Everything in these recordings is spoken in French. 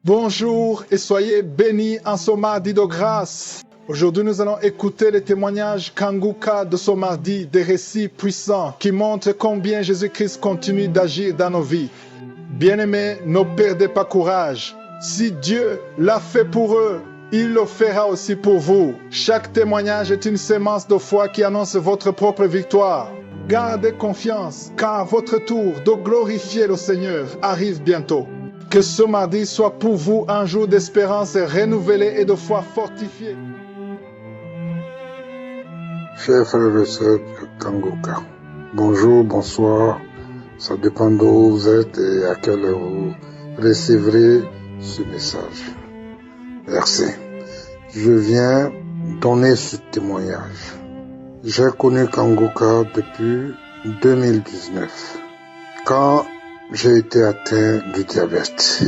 Bonjour et soyez bénis en ce mardi de grâce. Aujourd'hui, nous allons écouter les témoignages Kanguka de ce mardi, des récits puissants qui montrent combien Jésus-Christ continue d'agir dans nos vies. Bien-aimés, ne perdez pas courage. Si Dieu l'a fait pour eux, il le fera aussi pour vous. Chaque témoignage est une sémence de foi qui annonce votre propre victoire. Gardez confiance, car votre tour de glorifier le Seigneur arrive bientôt. Que ce mardi soit pour vous un jour d'espérance renouvelée et de foi fortifiée. Chers frères et sœurs de Kanguka, bonjour, bonsoir, ça dépend d'où vous êtes et à quelle heure vous recevrez ce message. Merci. Je viens donner ce témoignage. J'ai connu Kanguka depuis 2019, quand j'ai été atteint du diabète.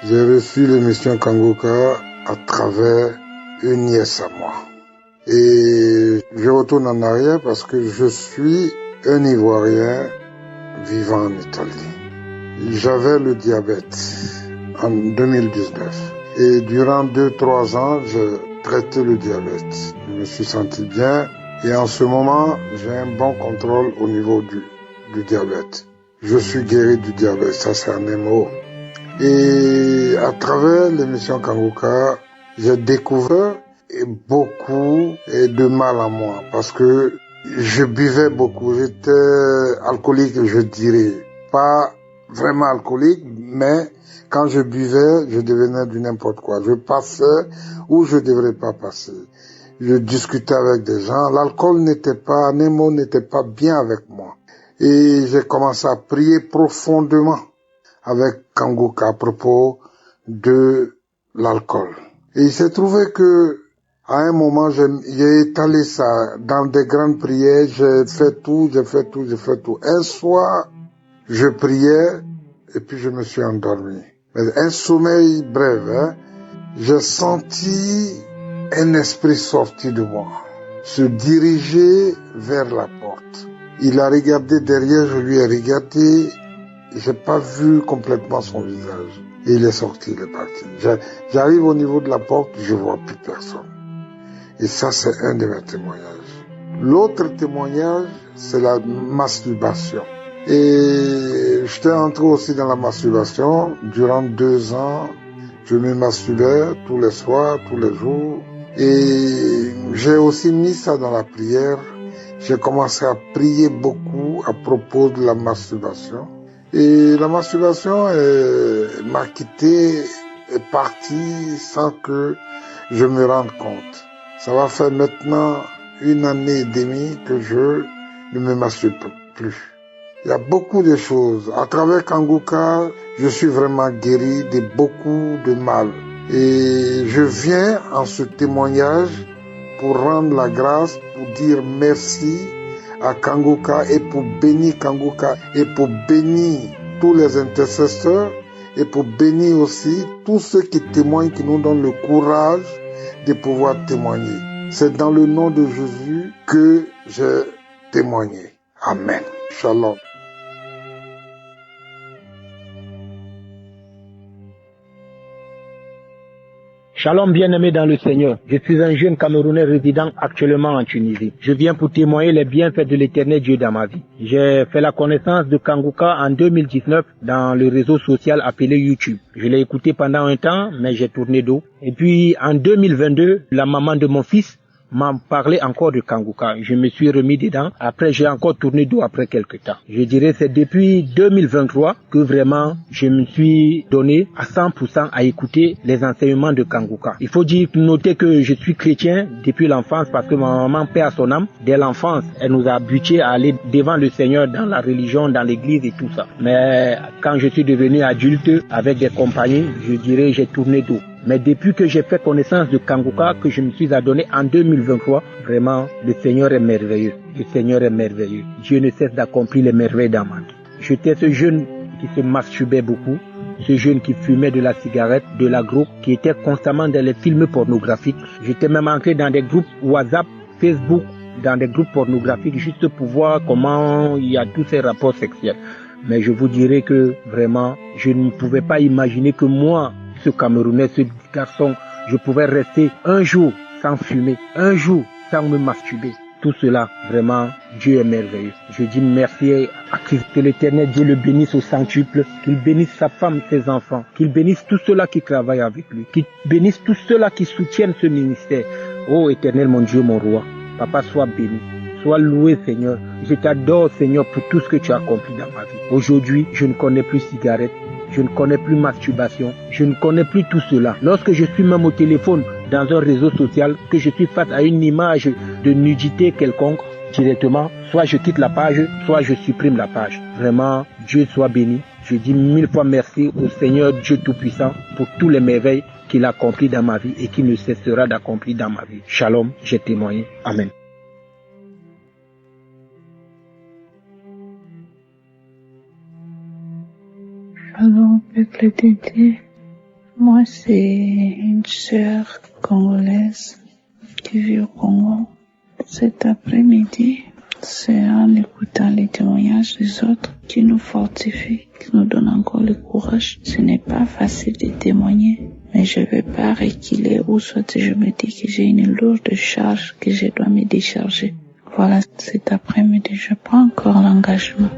J'ai reçu l'émission Kanguka à travers une nièce à moi. Et je retourne en arrière parce que je suis un Ivoirien vivant en Italie. J'avais le diabète en 2019. Et durant 2-3 ans, je traitais le diabète. Je me suis senti bien. Et en ce moment, j'ai un bon contrôle au niveau du diabète. Je suis guéri du diabète, ça c'est un mot. Et à travers l'émission Kanguka, j'ai découvert beaucoup de mal à moi parce que je buvais beaucoup. J'étais alcoolique, je dirais. Pas vraiment alcoolique, mais quand je buvais, je devenais du n'importe quoi. Je passais où je devrais pas passer. Je discutais avec des gens. L'alcool Nemo n'était pas bien avec moi. Et j'ai commencé à prier profondément avec Kanguka à propos de l'alcool. Et il s'est trouvé que à un moment, j'ai étalé ça dans des grandes prières. J'ai fait tout. Un soir, je priais et puis je me suis endormi. Mais un sommeil bref, j'ai senti un esprit sortir de moi, se diriger vers la porte. Il a regardé derrière, je lui ai regardé, j'ai pas vu complètement son visage. Et il est sorti, il est parti. J'arrive au niveau de la porte, je vois plus personne. Et ça, c'est un de mes témoignages. L'autre témoignage, c'est la masturbation. Et j'étais entré aussi dans la masturbation. Durant 2 ans, je me masturbais tous les soirs, tous les jours. Et j'ai aussi mis ça dans la prière. J'ai commencé à prier beaucoup à propos de la masturbation. Et la masturbation m'a quitté, est partie sans que je me rende compte. Ça va faire maintenant 1 année et demie que je ne me masturbe plus. Il y a beaucoup de choses. À travers Kanguka, je suis vraiment guéri de beaucoup de mal. Et je viens en ce témoignage pour rendre la grâce, pour dire merci à Kanguka et pour bénir Kanguka et pour bénir tous les intercesseurs et pour bénir aussi tous ceux qui témoignent, qui nous donnent le courage de pouvoir témoigner. C'est dans le nom de Jésus que j'ai témoigné. Amen. Shalom. Shalom bien-aimé dans le Seigneur. Je suis un jeune Camerounais résidant actuellement en Tunisie. Je viens pour témoigner les bienfaits de l'Éternel Dieu dans ma vie. J'ai fait la connaissance de Kanguka en 2019 dans le réseau social appelé YouTube. Je l'ai écouté pendant un temps, mais j'ai tourné dos. Et puis en 2022, la maman de mon fils m'a parlé encore de Kanguka. Je me suis remis dedans. Après, j'ai encore tourné dos après quelques temps. Je dirais c'est depuis 2023 que vraiment je me suis donné à 100% à écouter les enseignements de Kanguka. Il faut noter que je suis chrétien depuis l'enfance parce que ma maman, paix à son âme, dès l'enfance, elle nous a habitués à aller devant le Seigneur dans la religion, dans l'église et tout ça. Mais quand je suis devenu adulte avec des compagnies, je dirais j'ai tourné dos. Mais depuis que j'ai fait connaissance de Kanguka, que je me suis adonné en 2023, vraiment, le Seigneur est merveilleux. Le Seigneur est merveilleux. Dieu ne cesse d'accomplir les merveilles dans ma vie. J'étais ce jeune qui se masturbait beaucoup, ce jeune qui fumait de la cigarette, de la drogue, qui était constamment dans les films pornographiques. J'étais même entré dans des groupes WhatsApp, Facebook, dans des groupes pornographiques, juste pour voir comment il y a tous ces rapports sexuels. Mais je vous dirais que vraiment, je ne pouvais pas imaginer que moi, ce Camerounais, ce garçon, je pouvais rester un jour sans fumer, un jour sans me masturber. Tout cela, vraiment, Dieu est merveilleux. Je dis merci à Christ, que l'Éternel Dieu le bénisse au centuple, qu'il bénisse sa femme, ses enfants, qu'il bénisse tous ceux-là qui travaillent avec lui, qu'il bénisse tous ceux-là qui soutiennent ce ministère. Oh Éternel, mon Dieu, mon roi, Papa, sois béni. Sois loué, Seigneur. Je t'adore, Seigneur, pour tout ce que tu as accompli dans ma vie. Aujourd'hui, je ne connais plus cigarette, je ne connais plus masturbation, je ne connais plus tout cela. Lorsque je suis même au téléphone, dans un réseau social, que je suis face à une image de nudité quelconque, directement, soit je quitte la page, soit je supprime la page. Vraiment, Dieu soit béni. Je dis 1000 fois merci au Seigneur Dieu Tout-Puissant pour tous les merveilles qu'il a accomplis dans ma vie et qu'il ne cessera d'accomplir dans ma vie. Shalom, j'ai témoigné. Amen. Shalom, peuple de Dieu. Moi, c'est une sœur congolaise qui vit au Congo. Cet après-midi, c'est en écoutant les témoignages des autres qui nous fortifient, qui nous donnent encore le courage. Ce n'est pas facile de témoigner, mais je ne vais pas reculer ou soit je me dis que j'ai une lourde charge que je dois me décharger. Voilà, cet après-midi, je prends encore l'engagement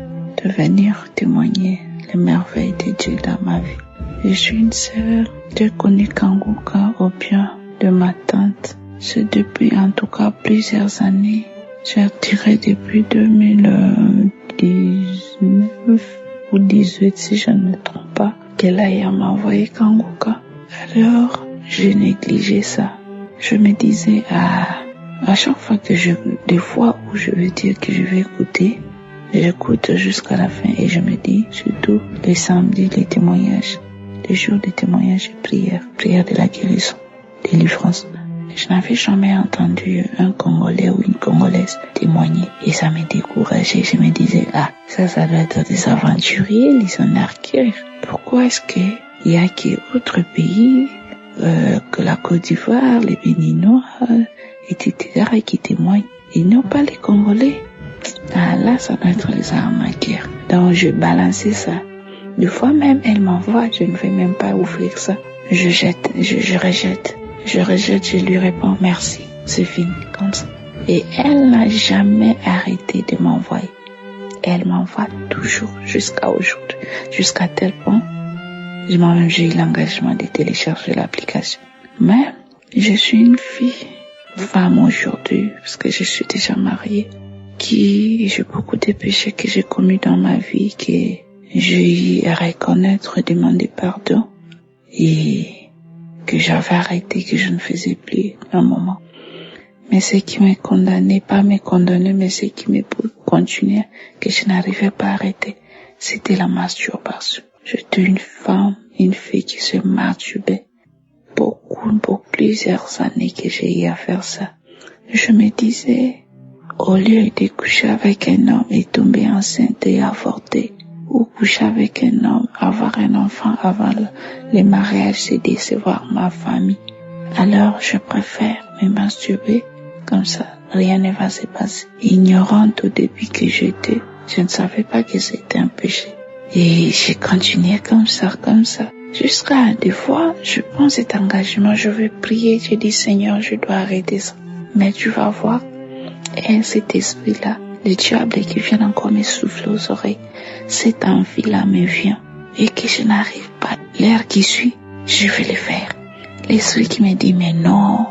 de venir témoigner les merveilles de Dieu dans ma vie. Je suis une sœur, j'ai connu Kanguka au bien de ma tante. C'est depuis en tout cas plusieurs années. J'ai tiré depuis 2019 ou 18 si je ne me trompe pas, qu'elle a m'envoyé Kanguka. Alors, j'ai négligé ça. Je me disais à chaque fois que des fois où je veux dire que je vais écouter, j'écoute jusqu'à la fin et je me dis, surtout les samedis, les témoignages, les jours de témoignages et prière de la guérison, délivrance. Je n'avais jamais entendu un Congolais ou une Congolaise témoigner et ça me décourageait. Je me disais, ça doit être des aventuriers, les anarchiques. Pourquoi est-ce qu'il y a qu'autres pays que la Côte d'Ivoire, les Béninois, etc. qui témoignent et non pas les Congolais? Là, ça doit être les arnaqueurs. Donc, je balançais ça. Des fois même, elle m'envoie, je ne vais même pas ouvrir ça. Je jette, je rejette. Je rejette, je lui réponds merci. C'est fini, comme ça. Et elle n'a jamais arrêté de m'envoyer. Elle m'envoie toujours, jusqu'à aujourd'hui. Jusqu'à tel point, moi-même j'ai eu l'engagement de télécharger l'application. Mais, je suis une femme aujourd'hui, parce que je suis déjà mariée, j'ai beaucoup de péchés que j'ai commis dans ma vie, que j'ai eu à reconnaître, demander pardon, et que j'avais arrêté, que je ne faisais plus un moment. Mais ce qui m'a condamné, pas me condamner, mais ce qui me continuait, que je n'arrivais pas à arrêter, c'était la masturbation. J'étais une fille qui se masturbait. Plusieurs années que j'ai eu à faire ça. Je me disais, au lieu de coucher avec un homme et tomber enceinte et avorter, ou coucher avec un homme, avoir un enfant avant le mariage et décevoir ma famille, alors je préfère me masturber, comme ça rien ne va se passer. Ignorante au début que j'étais, je ne savais pas que c'était un péché. Et j'ai continué comme ça. Jusqu'à des fois, je prends cet engagement, je vais prier, je dis Seigneur, je dois arrêter ça. Mais tu vas voir, et cet esprit-là, le diable qui vient encore me souffler aux oreilles, cette envie-là me vient et que je n'arrive pas. L'heure qui suit, je vais le faire. L'esprit qui me dit, mais non,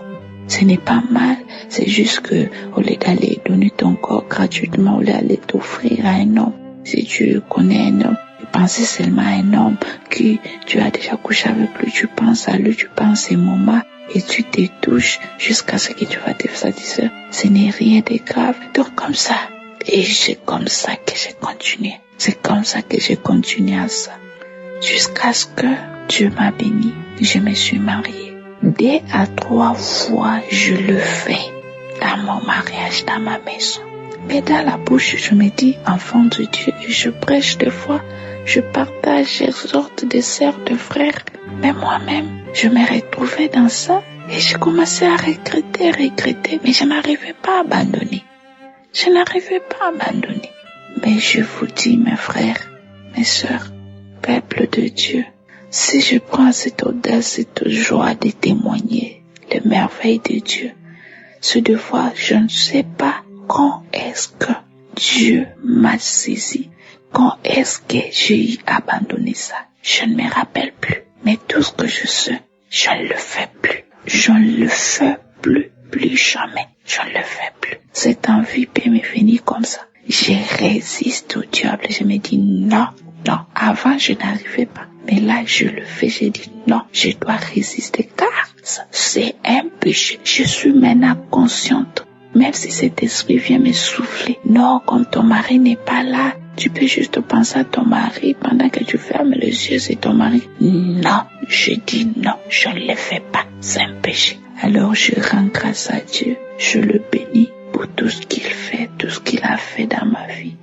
ce n'est pas mal. C'est juste que, au lieu d'aller donner ton corps gratuitement, au lieu d'aller t'offrir à un homme, si tu connais un homme, penser seulement à un homme que tu as déjà couché avec lui, tu penses à lui, tu penses à ses moments et tu te touches jusqu'à ce que tu vas te satisfaire. Ce n'est rien de grave. Donc comme ça. Et c'est comme ça que j'ai continué. C'est comme ça que j'ai continué à ça. Jusqu'à ce que Dieu m'a béni. Je me suis mariée. 2 à 3 fois, je le fais dans mon mariage, dans ma maison. Mais dans la bouche, je me dis, enfant de Dieu, je prêche des fois, je partage, j'exhorte des sœurs, de frères. Mais moi-même, je me retrouvais dans ça et j'ai commencé à regretter, mais je n'arrivais pas à abandonner. Mais je vous dis, mes frères, mes sœurs, peuple de Dieu, Si je prends cette audace, cette joie de témoigner les merveilles de Dieu, ce deux fois, je ne sais pas quand est-ce que Dieu m'a saisi, quand est-ce que j'ai abandonné ça. Je ne me rappelle plus. Mais tout ce que je sais, je ne le fais plus. Je ne le fais plus jamais. Je ne le fais plus. Cette envie peut me venir comme ça. Je résiste au diable. Je me dis non. Avant, je n'arrivais pas. Mais là, je le fais. Je dis non, je dois résister car c'est un péché. Je suis maintenant consciente. Même si cet esprit vient me souffler. Non, comme ton mari n'est pas là, tu peux juste penser à ton mari pendant que tu fermes les yeux, c'est ton mari. Non, je dis non, je ne le fais pas. C'est un péché. Alors je rends grâce à Dieu. Je le bénis pour tout ce qu'il fait, tout ce qu'il a fait dans ma vie.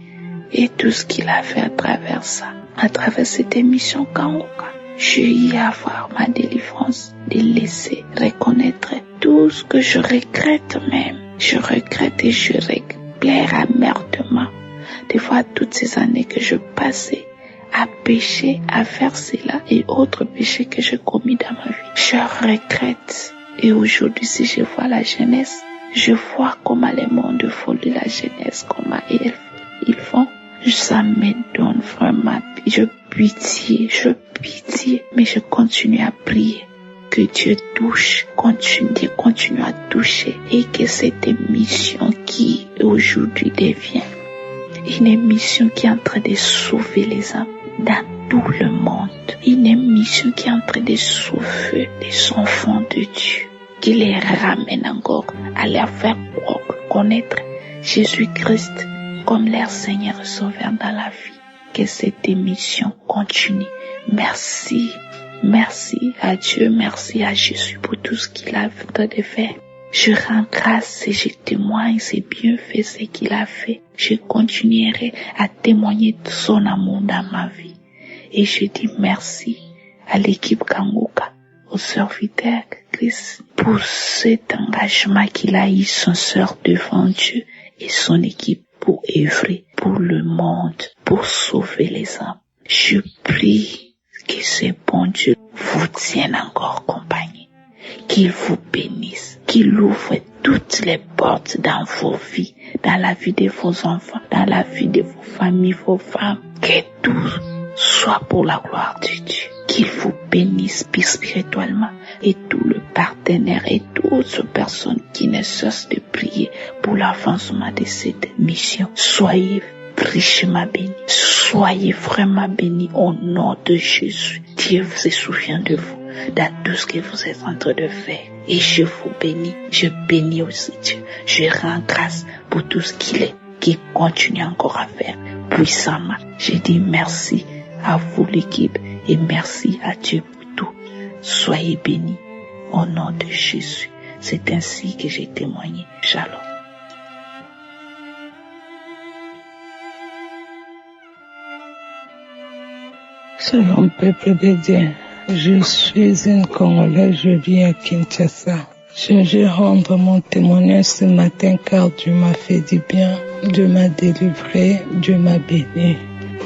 Et tout ce qu'il a fait à travers ça, à travers cette émission Kanguka. J'ai eu à avoir ma délivrance, de laisser reconnaître tout ce que je regrette même. Je regrette et je pleure amèrement. Des fois, toutes ces années que je passais à pécher, à faire cela et autres péchés que j'ai commis dans ma vie. Je regrette. Et aujourd'hui, si je vois la jeunesse, je vois comment les mondes font de la jeunesse, comment ils font. Ça me donne vraiment, je pitié, mais je continue à prier. Que Dieu touche, continue à toucher et que cette émission qui aujourd'hui devient une émission qui est en train de sauver les âmes dans tout le monde, une émission qui est en train de sauver les enfants de Dieu, qui les ramène encore à leur faire connaître Jésus-Christ comme leur Seigneur et Sauveur dans la vie. Que cette émission continue. Merci à Dieu, merci à Jésus pour tout ce qu'il a fait de faire. Je rends grâce et je témoigne ses bienfaits, ce qu'il a fait. Je continuerai à témoigner de son amour dans ma vie. Et je dis merci à l'équipe Kanguka, au serviteur de Christ, pour cet engagement qu'il a eu, son sœur devant Dieu et son équipe pour œuvrer pour le monde, pour sauver les âmes. Je prie que ce bon Dieu vous tienne encore compagnie, qu'il vous bénisse, qu'il ouvre toutes les portes dans vos vies, dans la vie de vos enfants, dans la vie de vos familles, vos femmes, que tout soit pour la gloire de Dieu, qu'il vous bénisse spirituellement et tout le partenaire et toutes ces personnes qui ne cessent de prier pour l'avancement de cette mission. Soyez richement bénis, soyez vraiment bénis au nom de Jésus. Dieu se souvient de vous dans tout ce que vous êtes en train de faire. Et je vous bénis, je bénis aussi Dieu. Je rends grâce pour tout ce qu'il est, qu'il continue encore à faire puissamment. Je dis merci à vous l'équipe et merci à Dieu pour tout. Soyez bénis au nom de Jésus. C'est ainsi que j'ai témoigné. Shalom. Shalom, peuple de Dieu. Je suis une Congolaise, je vis à Kinshasa. Je vais rendre mon témoignage ce matin car Dieu m'a fait du bien, Dieu m'a délivré, Dieu m'a béni.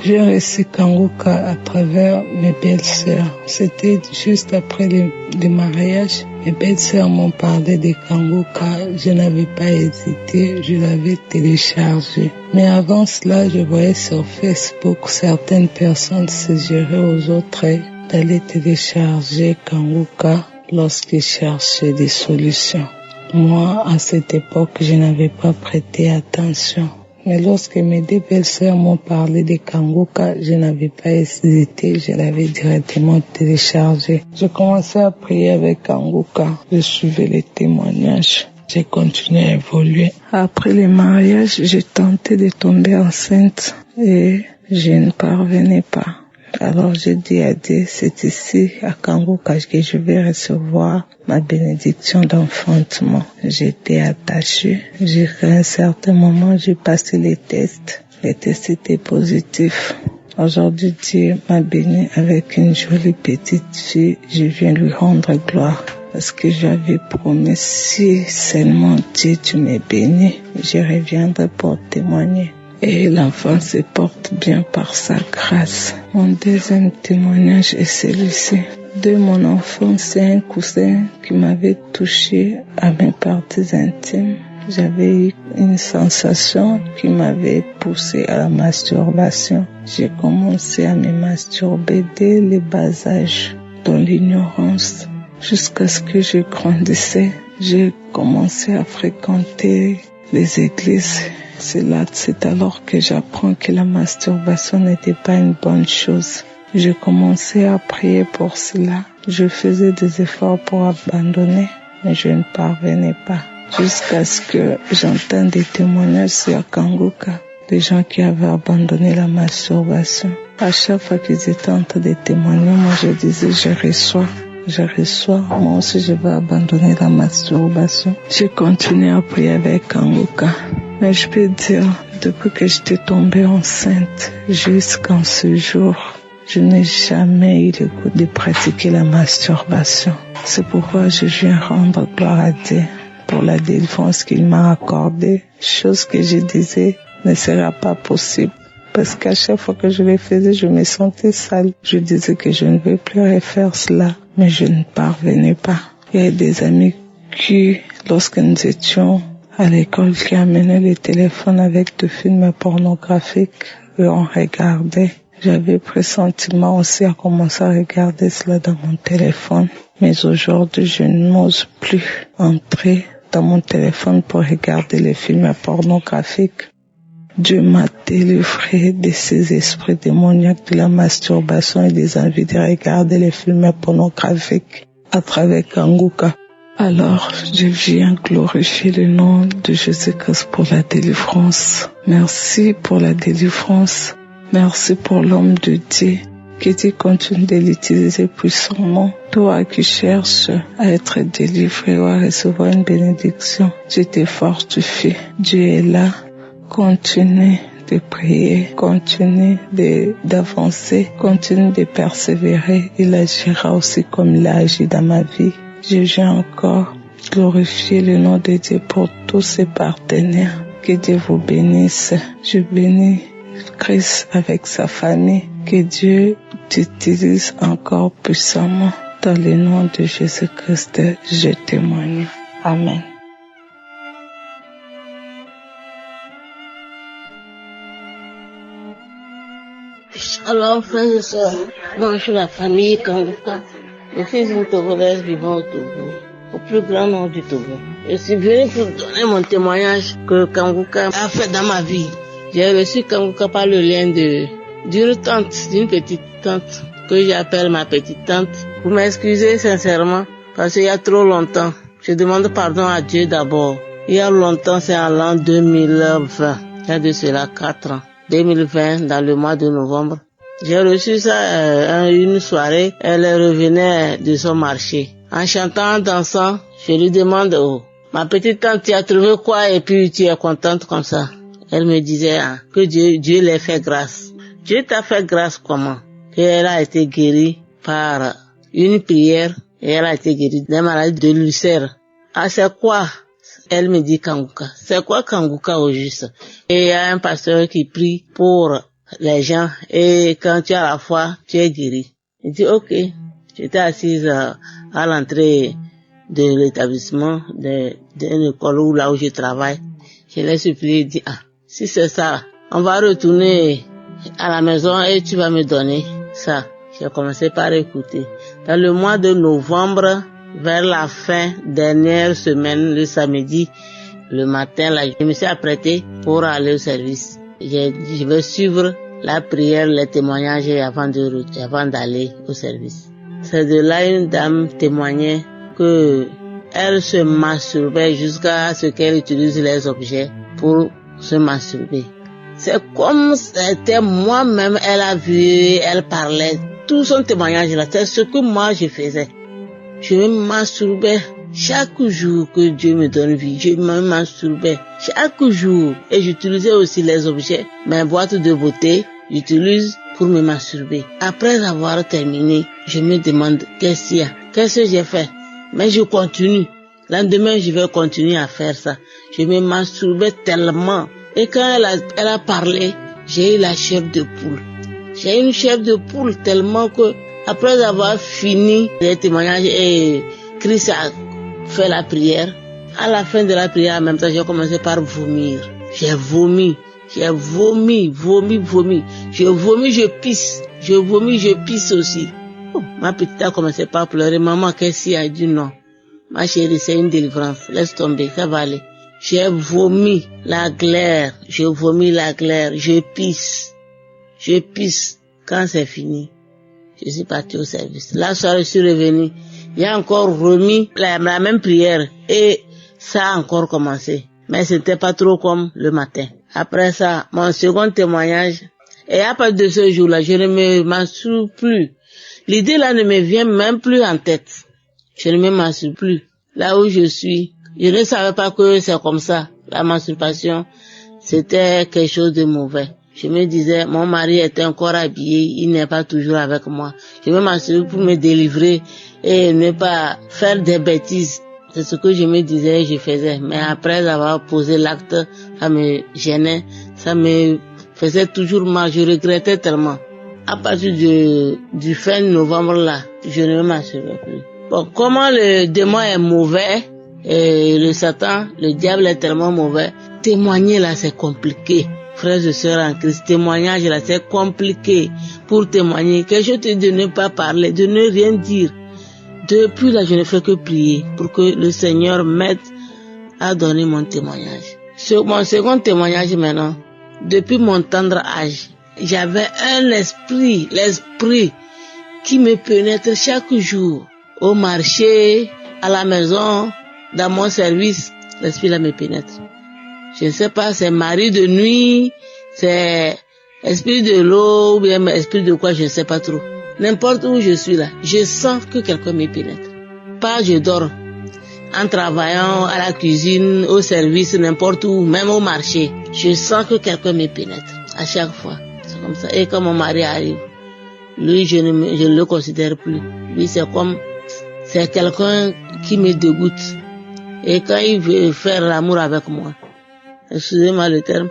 J'ai reçu Kanguka à travers mes belles-sœurs. C'était juste après le mariage. Mes belles-sœurs m'ont parlé de Kanguka. Je n'avais pas hésité, je l'avais téléchargé. Mais avant cela, je voyais sur Facebook certaines personnes suggérer aux autres d'aller télécharger Kanguka lorsqu'ils cherchaient des solutions. Moi, à cette époque, je n'avais pas prêté attention. Mais lorsque mes deux belles-sœurs m'ont parlé de Kanguka, je n'avais pas hésité, je l'avais directement téléchargé. Je commençais à prier avec Kanguka, je suivais les témoignages, j'ai continué à évoluer. Après le mariage, j'ai tenté de tomber enceinte et je ne parvenais pas. Alors j'ai dit à Dieu, c'est ici à Kanguka que je vais recevoir ma bénédiction d'enfantement. J'étais attachée. Jusqu'à un certain moment, j'ai passé les tests. Les tests étaient positifs. Aujourd'hui, Dieu m'a béni avec une jolie petite fille. Je viens lui rendre gloire. Parce que j'avais promis, si seulement Dieu tu m'es béni, je reviendrai pour témoigner. et l'enfant se porte bien par sa grâce. Mon deuxième témoignage est celui-ci. De mon enfance, c'est un cousin qui m'avait touché à mes parties intimes. J'avais eu une sensation qui m'avait poussé à la masturbation. J'ai commencé à me masturber dès le bas âge, dans l'ignorance. Jusqu'à ce que je grandissais, j'ai commencé à fréquenter les églises. C'est alors que j'apprends que la masturbation n'était pas une bonne chose. J'ai commencé à prier pour cela. Je faisais des efforts pour abandonner, mais je ne parvenais pas. Jusqu'à ce que j'entende des témoignages sur Kanguka, des gens qui avaient abandonné la masturbation. À chaque fois qu'ils étaient en train de témoigner, moi je disais, je reçois, moi aussi je vais abandonner la masturbation. J'ai continué à prier avec Kanguka. Mais je peux dire, depuis que j'étais tombée enceinte, jusqu'en ce jour, je n'ai jamais eu le goût de pratiquer la masturbation. C'est pourquoi je viens rendre gloire à Dieu pour la délivrance qu'il m'a accordée. Chose que je disais ne sera pas possible. Parce qu'à chaque fois que je le faisais, je me sentais sale. Je disais que je ne vais plus refaire cela, mais je ne parvenais pas. Il y a des amis qui, lorsque nous étions à l'école, qui amenaient les téléphones avec des films pornographiques et on regardait. J'avais pressentiment aussi à commencer à regarder cela dans mon téléphone. Mais aujourd'hui, je n'ose plus entrer dans mon téléphone pour regarder les films pornographiques. Dieu m'a délivré de ces esprits démoniaques de la masturbation et des envies de regarder les films pornographiques à travers Kanguka. Alors, je viens glorifier le nom de Jésus-Christ pour la délivrance. Merci pour la délivrance. Merci pour l'homme de Dieu. Que Dieu continue de l'utiliser puissamment. Toi qui cherches à être délivré ou à recevoir une bénédiction, je te fortifie. Dieu est là. Continue de prier, continue d'avancer, continue de persévérer. Il agira aussi comme il a agi dans ma vie. Je viens encore glorifier le nom de Dieu pour tous ses partenaires. Que Dieu vous bénisse. Je bénis Christ avec sa famille. Que Dieu t'utilise encore puissamment. Dans le nom de Jésus-Christ, je témoigne. Amen. Alors, frères et sœurs, bonjour la famille Kanguka. Je suis une Togolaise vivant au Togo, au plus grand nord du Togo. Je suis venue pour donner mon témoignage que Kanguka a fait dans ma vie. J'ai reçu Kanguka par le lien d'une tante, d'une petite tante, que j'appelle ma petite tante. Vous m'excusez sincèrement, parce qu'il y a trop longtemps. Je demande pardon à Dieu d'abord. Il y a longtemps, c'est en l'an 2020. Il y a de cela 4 ans. 2020, dans le mois de novembre. J'ai reçu ça une soirée. Elle revenait de son marché. En chantant, en dansant, je lui demande, ma petite tante, tu as trouvé quoi et puis tu es contente comme ça? Elle me disait que Dieu l'ait fait grâce. Dieu t'a fait grâce comment? Qu'elle a été guérie par une prière et elle a été guérie d'un maladie de l'ulcère. Ah, c'est quoi? Elle me dit Kanguka. C'est quoi Kanguka au juste? Et il y a un pasteur qui prie pour les gens et quand tu as la foi, tu es guéri. Il dit ok. J'étais assise à l'entrée de l'établissement d'une école où là où je travaille. Je l'ai supplié, dit si c'est ça, on va retourner à la maison et tu vas me donner ça. J'ai commencé par écouter. Dans le mois de novembre, vers la fin dernière semaine, le samedi, le matin, là, je me suis apprêtée pour aller au service. Je vais suivre la prière, les témoignages avant d'aller au service. C'est de là une dame témoignait que elle se masturbait jusqu'à ce qu'elle utilise les objets pour se masturber. C'est comme c'était moi-même, elle a vu, elle parlait. Tout son témoignage là, c'est ce que moi je faisais. Je me masturbais chaque jour que Dieu me donne vie. Je me masturbais chaque jour. Et j'utilisais aussi les objets. Mes boîtes de beauté, j'utilise pour me masturber. Après avoir terminé, je me demande qu'est-ce qu'il y a? Qu'est-ce que j'ai fait? Mais je continue. Lendemain, je vais continuer à faire ça. Je me masturbais tellement. Et quand elle a parlé, j'ai eu la chair de poule. J'ai eu une chair de poule tellement que, après avoir fini les témoignages et Christ a fait la prière, à la fin de la prière, en même temps, j'ai commencé par vomir. J'ai vomi. Je vomis, je pisse. Je vomis, je pisse aussi. Oh, ma petite a commencé par pleurer. Maman, qu'est-ce qu'il y a? Elle dit non. Ma chérie, c'est une délivrance. Laisse tomber, ça va aller. J'ai vomi la glaire. Je pisse. Quand c'est fini, je suis partie au service. La soirée, je suis revenue. Il a encore remis la même prière et ça a encore commencé. Mais c'était pas trop comme le matin. Après ça, mon second témoignage, et à partir de ce jour-là, je ne m'en souviens plus. L'idée là ne me vient même plus en tête. Je ne me masturbe plus. Là où je suis, je ne savais pas que c'est comme ça. La masturbation, c'était quelque chose de mauvais. Je me disais, mon mari est encore habillé, il n'est pas toujours avec moi. Je me masturbe pour me délivrer et ne pas faire des bêtises. C'est ce que je me disais et je faisais. Mais après avoir posé l'acte, ça me gênait, ça me faisait toujours mal, je regrettais tellement. À partir du fin novembre là, je ne m'assurais plus. Bon, comment le démon est mauvais et le Satan, le diable est tellement mauvais, témoigner là c'est compliqué. Frères et sœurs en Christ, témoignage là c'est compliqué. Pour témoigner, quelque chose de ne pas parler, de ne rien dire. Depuis là, je ne fais que prier pour que le Seigneur m'aide à donner mon témoignage. Mon second témoignage maintenant, depuis mon tendre âge, j'avais l'esprit qui me pénètre chaque jour. Au marché, à la maison, dans mon service, l'esprit là me pénètre. Je ne sais pas, c'est mari de nuit, c'est esprit de l'eau, ou bien esprit de quoi, je ne sais pas trop. N'importe où je suis là, je sens que quelqu'un me pénètre. Pas je dors. En travaillant à la cuisine, au service, n'importe où, même au marché, je sens que quelqu'un me pénètre. À chaque fois. C'est comme ça. Et quand mon mari arrive, lui, je ne le considère plus. Lui, c'est quelqu'un qui me dégoûte. Et quand il veut faire l'amour avec moi, excusez-moi le terme,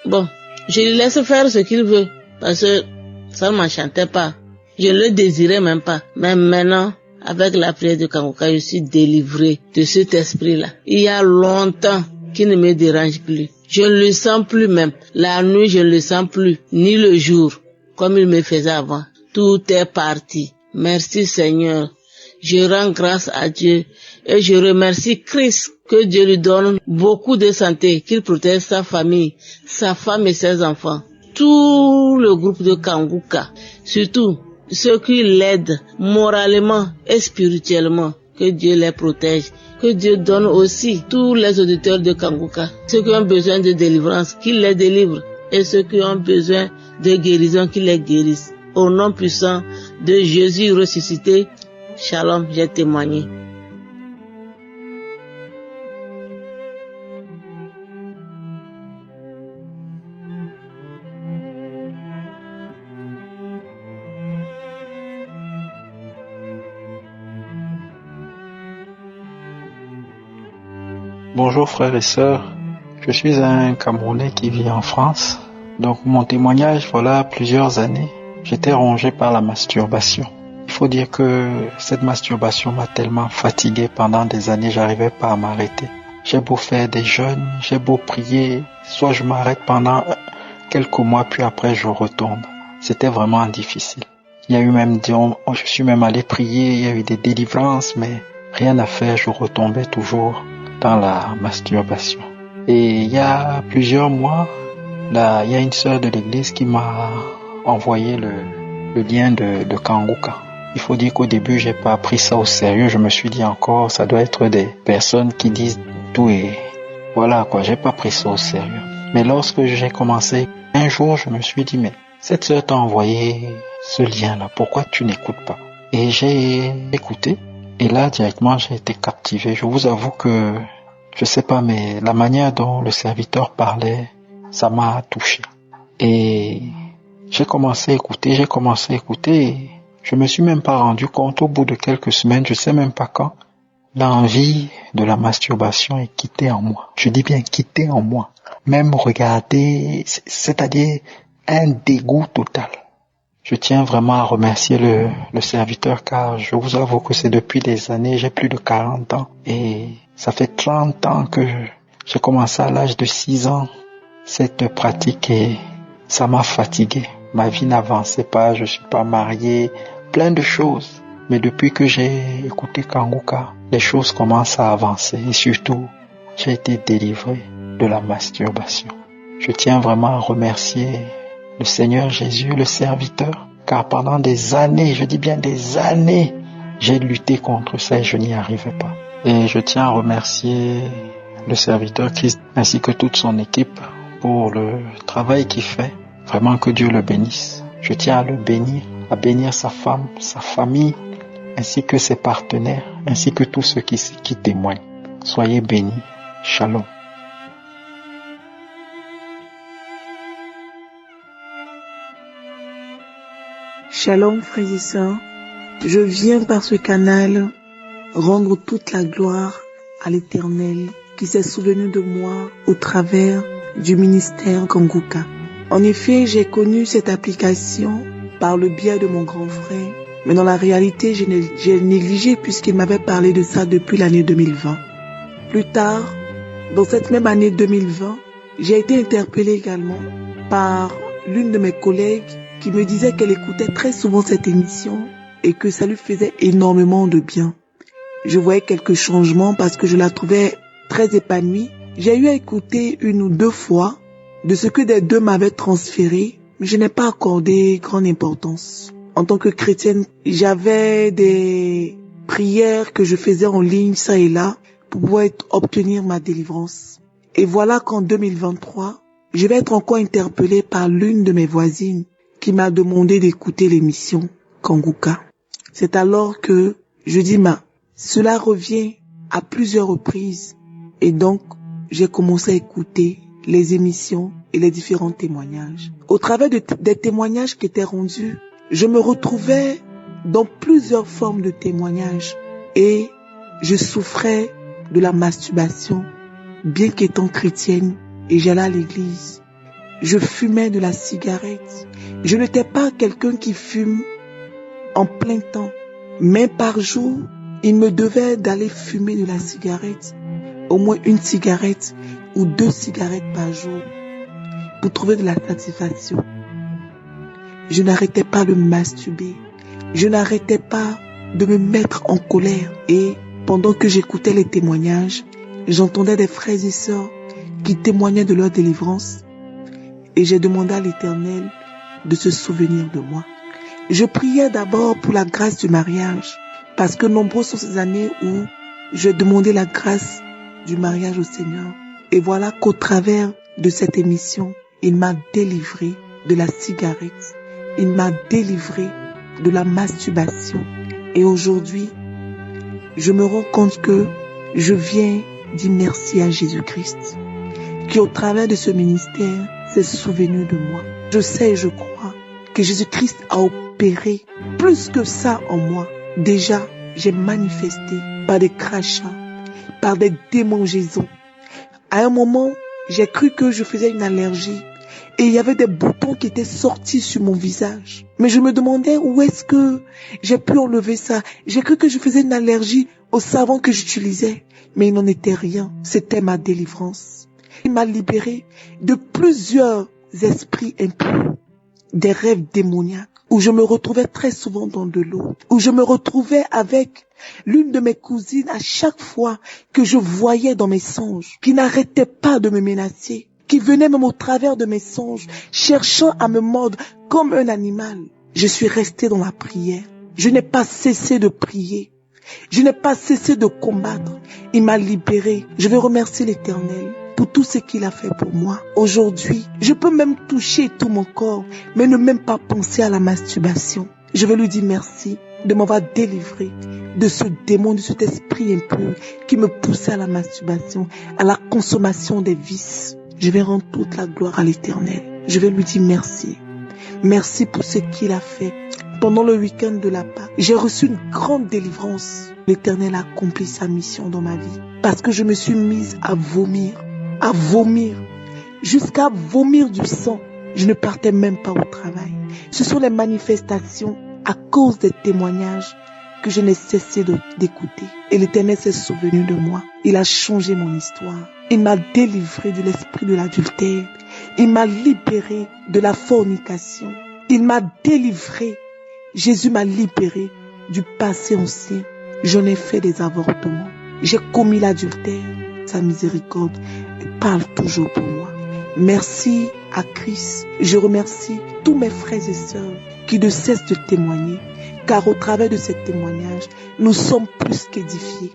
bon, je lui laisse faire ce qu'il veut. Parce que ça ne m'enchantait pas. Je ne le désirais même pas. Mais maintenant, avec la prière de Kanguka, je suis délivrée de cet esprit-là. Il y a longtemps qu'il ne me dérange plus. Je ne le sens plus même. La nuit, je ne le sens plus. Ni le jour, comme il me faisait avant. Tout est parti. Merci Seigneur. Je rends grâce à Dieu. Et je remercie Christ que Dieu lui donne beaucoup de santé, qu'il protège sa famille, sa femme et ses enfants. Tout le groupe de Kanguka, surtout ceux qui l'aident moralement et spirituellement, que Dieu les protège, que Dieu donne aussi tous les auditeurs de Kanguka, ceux qui ont besoin de délivrance, qu'il les délivre, et ceux qui ont besoin de guérison, qu'il les guérisse. Au nom puissant de Jésus ressuscité, Shalom, j'ai témoigné. Bonjour frères et sœurs, je suis un Camerounais qui vit en France. Donc mon témoignage, voilà plusieurs années, j'étais rongé par la masturbation. Il faut dire que cette masturbation m'a tellement fatigué pendant des années, j'arrivais pas à m'arrêter. J'ai beau faire des jeûnes, j'ai beau prier, soit je m'arrête pendant quelques mois puis après je retombe. C'était vraiment difficile. Il y a eu même, je suis même allé prier, il y a eu des délivrances, mais rien à faire, je retombais toujours dans la masturbation. Et il y a plusieurs mois, là, il y a une sœur de l'église qui m'a envoyé le lien de Kanguka. Il faut dire qu'au début, j'ai pas pris ça au sérieux. Je me suis dit encore, ça doit être des personnes qui disent tout et voilà quoi, j'ai pas pris ça au sérieux. Mais lorsque j'ai commencé, un jour, je me suis dit, mais cette sœur t'a envoyé ce lien-là, pourquoi tu n'écoutes pas? Et j'ai écouté. Et là, directement, j'ai été captivé. Je vous avoue que, je sais pas, mais la manière dont le serviteur parlait, ça m'a touché. Et j'ai commencé à écouter. Je me suis même pas rendu compte au bout de quelques semaines, je sais même pas quand. l'envie de la masturbation est quittée en moi. Je dis bien quittée en moi. Même regarder, c'est-à-dire un dégoût total. Je tiens vraiment à remercier le serviteur car je vous avoue que c'est depuis des années, j'ai plus de 40 ans et ça fait 30 ans que j'ai commencé à l'âge de 6 ans cette pratique et ça m'a fatigué. Ma vie n'avançait pas, je suis pas marié, plein de choses. Mais depuis que j'ai écouté Kanguka, les choses commencent à avancer et surtout, j'ai été délivré de la masturbation. Je tiens vraiment à remercier le Seigneur Jésus, le serviteur, car pendant des années, je dis bien des années, j'ai lutté contre ça et je n'y arrivais pas. Et je tiens à remercier le serviteur Christ ainsi que toute son équipe pour le travail qu'il fait. Vraiment que Dieu le bénisse. Je tiens à le bénir, à bénir sa femme, sa famille, ainsi que ses partenaires, ainsi que tous ceux qui témoignent. Soyez bénis. Shalom. Shalom frères et sœurs, je viens par ce canal rendre toute la gloire à l'Éternel qui s'est souvenu de moi au travers du ministère Kanguka. En effet, j'ai connu cette application par le biais de mon grand frère, mais dans la réalité, j'ai négligé puisqu'il m'avait parlé de ça depuis l'année 2020. Plus tard, dans cette même année 2020, j'ai été interpellée également par l'une de mes collègues qui me disait qu'elle écoutait très souvent cette émission et que ça lui faisait énormément de bien. Je voyais quelques changements parce que je la trouvais très épanouie. J'ai eu à écouter 1 ou 2 fois de ce que des deux m'avaient transféré, mais je n'ai pas accordé grande importance. En tant que chrétienne, j'avais des prières que je faisais en ligne, ça et là, pour pouvoir obtenir ma délivrance. Et voilà qu'en 2023, je vais être encore interpellée par l'une de mes voisines qui m'a demandé d'écouter l'émission Kanguka. C'est alors que je dis, cela revient à plusieurs reprises. Et donc, j'ai commencé à écouter les émissions et les différents témoignages. Au travers des témoignages qui étaient rendus, je me retrouvais dans plusieurs formes de témoignages. Et je souffrais de la masturbation, bien qu'étant chrétienne, et j'allais à l'église. Je fumais de la cigarette. Je n'étais pas quelqu'un qui fume en plein temps. Mais par jour, il me devait d'aller fumer de la cigarette. Au moins 1 cigarette ou 2 cigarettes par jour pour trouver de la satisfaction. Je n'arrêtais pas de me masturber. Je n'arrêtais pas de me mettre en colère. Et pendant que j'écoutais les témoignages, j'entendais des frères et sœurs qui témoignaient de leur délivrance. Et j'ai demandé à l'Éternel de se souvenir de moi. Je priais d'abord pour la grâce du mariage, parce que nombreuses sont ces années où je demandais la grâce du mariage au Seigneur. Et voilà qu'au travers de cette émission, il m'a délivré de la cigarette. Il m'a délivré de la masturbation. Et aujourd'hui, je me rends compte que je viens dire merci à Jésus-Christ, qui au travers de ce ministère s'est souvenu de moi. Je sais et je crois que Jésus-Christ a opéré plus que ça en moi. Déjà, j'ai manifesté par des crachats, par des démangeaisons. À un moment, j'ai cru que je faisais une allergie et il y avait des boutons qui étaient sortis sur mon visage. Mais je me demandais où est-ce que j'ai pu enlever ça. J'ai cru que je faisais une allergie au savon que j'utilisais, mais il n'en était rien. C'était ma délivrance. Il m'a libéré de plusieurs esprits impurs, des rêves démoniaques, où je me retrouvais très souvent dans de l'eau, où je me retrouvais avec l'une de mes cousines à chaque fois que je voyais dans mes songes, qui n'arrêtait pas de me menacer, qui venait même au travers de mes songes, cherchant à me mordre comme un animal. Je suis restée dans la prière. Je n'ai pas cessé de prier. Je n'ai pas cessé de combattre. Il m'a libérée. Je veux remercier l'Éternel pour tout ce qu'il a fait pour moi. Aujourd'hui, je peux même toucher tout mon corps, mais ne même pas penser à la masturbation. Je veux lui dire merci de m'avoir délivré de ce démon, de cet esprit impur qui me poussait à la masturbation, à la consommation des vices. Je vais rendre toute la gloire à l'Éternel. Je vais lui dire merci. Merci pour ce qu'il a fait. Pendant le week-end de la Pâque, j'ai reçu une grande délivrance. L'Éternel a accompli sa mission dans ma vie. Parce que je me suis mise à vomir, jusqu'à vomir du sang. Je ne partais même pas au travail. Ce sont les manifestations à cause des témoignages que je n'ai cessé d'écouter. Et l'Éternel s'est souvenu de moi. Il a changé mon histoire. Il m'a délivré de l'esprit de l'adultère. Il m'a libéré de la fornication. Il m'a délivré. Jésus m'a libéré du passé ancien. J'en ai fait des avortements. J'ai commis l'adultère. Sa miséricorde parle toujours pour moi. Merci à Christ. Je remercie tous mes frères et sœurs qui ne cessent de témoigner. Car au travers de ces témoignages, nous sommes plus qu'édifiés.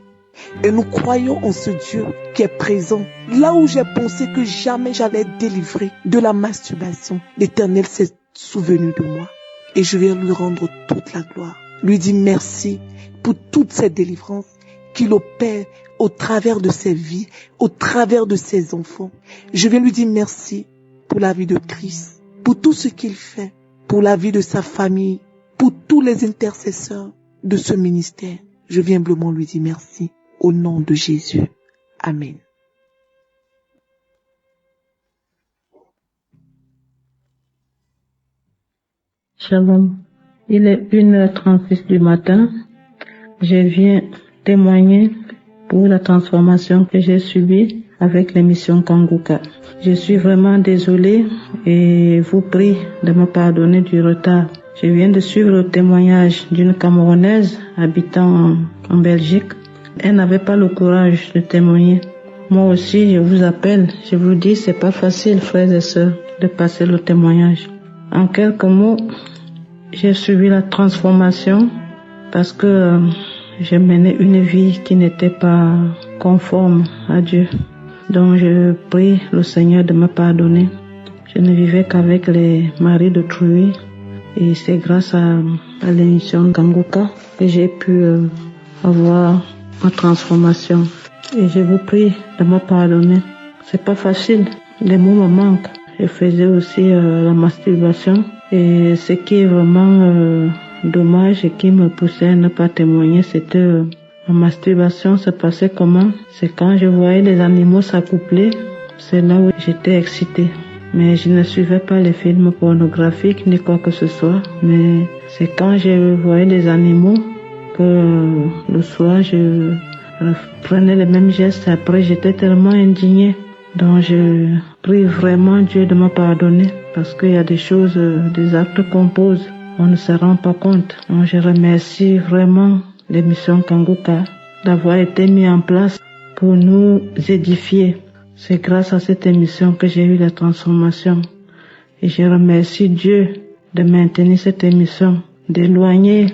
Et nous croyons en ce Dieu qui est présent. Là où j'ai pensé que jamais j'allais être délivré de la masturbation, l'Éternel s'est souvenu de moi. Et je vais lui rendre toute la gloire. Lui dire merci pour toutes ces délivrances qu'il opère au travers de ses vies, au travers de ses enfants. Je vais lui dire merci pour la vie de Christ, pour tout ce qu'il fait, pour la vie de sa famille, pour tous les intercesseurs de ce ministère. Je viens humblement lui dire merci. Au nom de Jésus. Amen. Shalom. Il est 1h36 du matin. Je viens témoigner pour la transformation que j'ai subie avec l'émission Kanguka. Je suis vraiment désolée et vous prie de me pardonner du retard. Je viens de suivre le témoignage d'une Camerounaise habitant en Belgique. Elle n'avait pas le courage de témoigner. Moi aussi, je vous appelle, je vous dis, c'est pas facile, frères et sœurs, de passer le témoignage. En quelques mots, j'ai suivi la transformation parce que je menais une vie qui n'était pas conforme à Dieu. Donc je prie le Seigneur de me pardonner. Je ne vivais qu'avec les maris d'autrui et c'est grâce à l'émission Kanguka que j'ai pu avoir ma transformation. Et je vous prie de me pardonner. C'est pas facile, les mots me manquent. Je faisais aussi la masturbation et ce qui est vraiment dommage et qui me poussait à ne pas témoigner, c'était la masturbation se passait comment? C'est quand je voyais les animaux s'accoupler, c'est là où j'étais excitée. Mais je ne suivais pas les films pornographiques ni quoi que ce soit. Mais c'est quand je voyais les animaux que le soir je prenais les mêmes gestes. Après j'étais tellement indignée. Donc je prie vraiment Dieu de me pardonner parce qu'il y a des choses, des actes qu'on pose, on ne se rend pas compte. Donc je remercie vraiment l'émission Kanguka d'avoir été mise en place pour nous édifier. C'est grâce à cette émission que j'ai eu la transformation. Et je remercie Dieu de maintenir cette émission, d'éloigner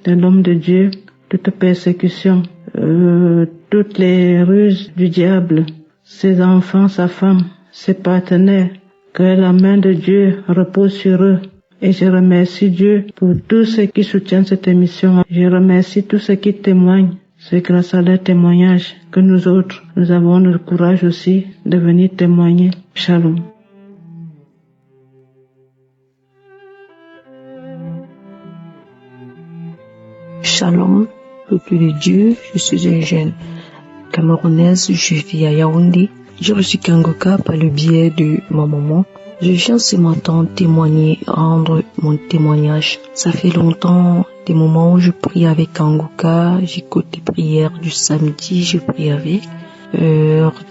de l'homme de Dieu toute persécution, toutes les ruses du diable, ses enfants, sa femme, ses partenaires, que la main de Dieu repose sur eux. Et je remercie Dieu pour tous ceux qui soutiennent cette émission. Je remercie tous ceux qui témoignent. C'est grâce à leur témoignage que nous autres, nous avons le courage aussi de venir témoigner. Shalom. Shalom, peuple de Dieu, je suis une jeune Camerounaise, je vis à Yaoundé. J'ai reçu Kanguka par le biais de ma maman. Je viens ce matin témoigner, rendre mon témoignage. Ça fait longtemps, des moments où je prie avec Kanguka, j'écoute les prières du samedi, je prie avec.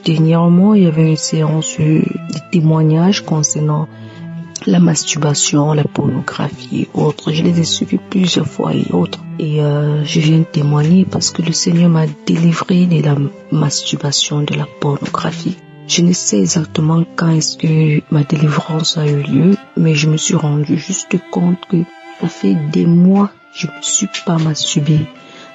Dernièrement, il y avait une séance de témoignages concernant la masturbation, la pornographie et autres. Je les ai suivis plusieurs fois et autres. Et je viens témoigner parce que le Seigneur m'a délivré de la masturbation, de la pornographie. Je ne sais exactement quand est-ce que ma délivrance a eu lieu, mais je me suis rendu juste compte que ça fait des mois je ne me suis pas masturbée.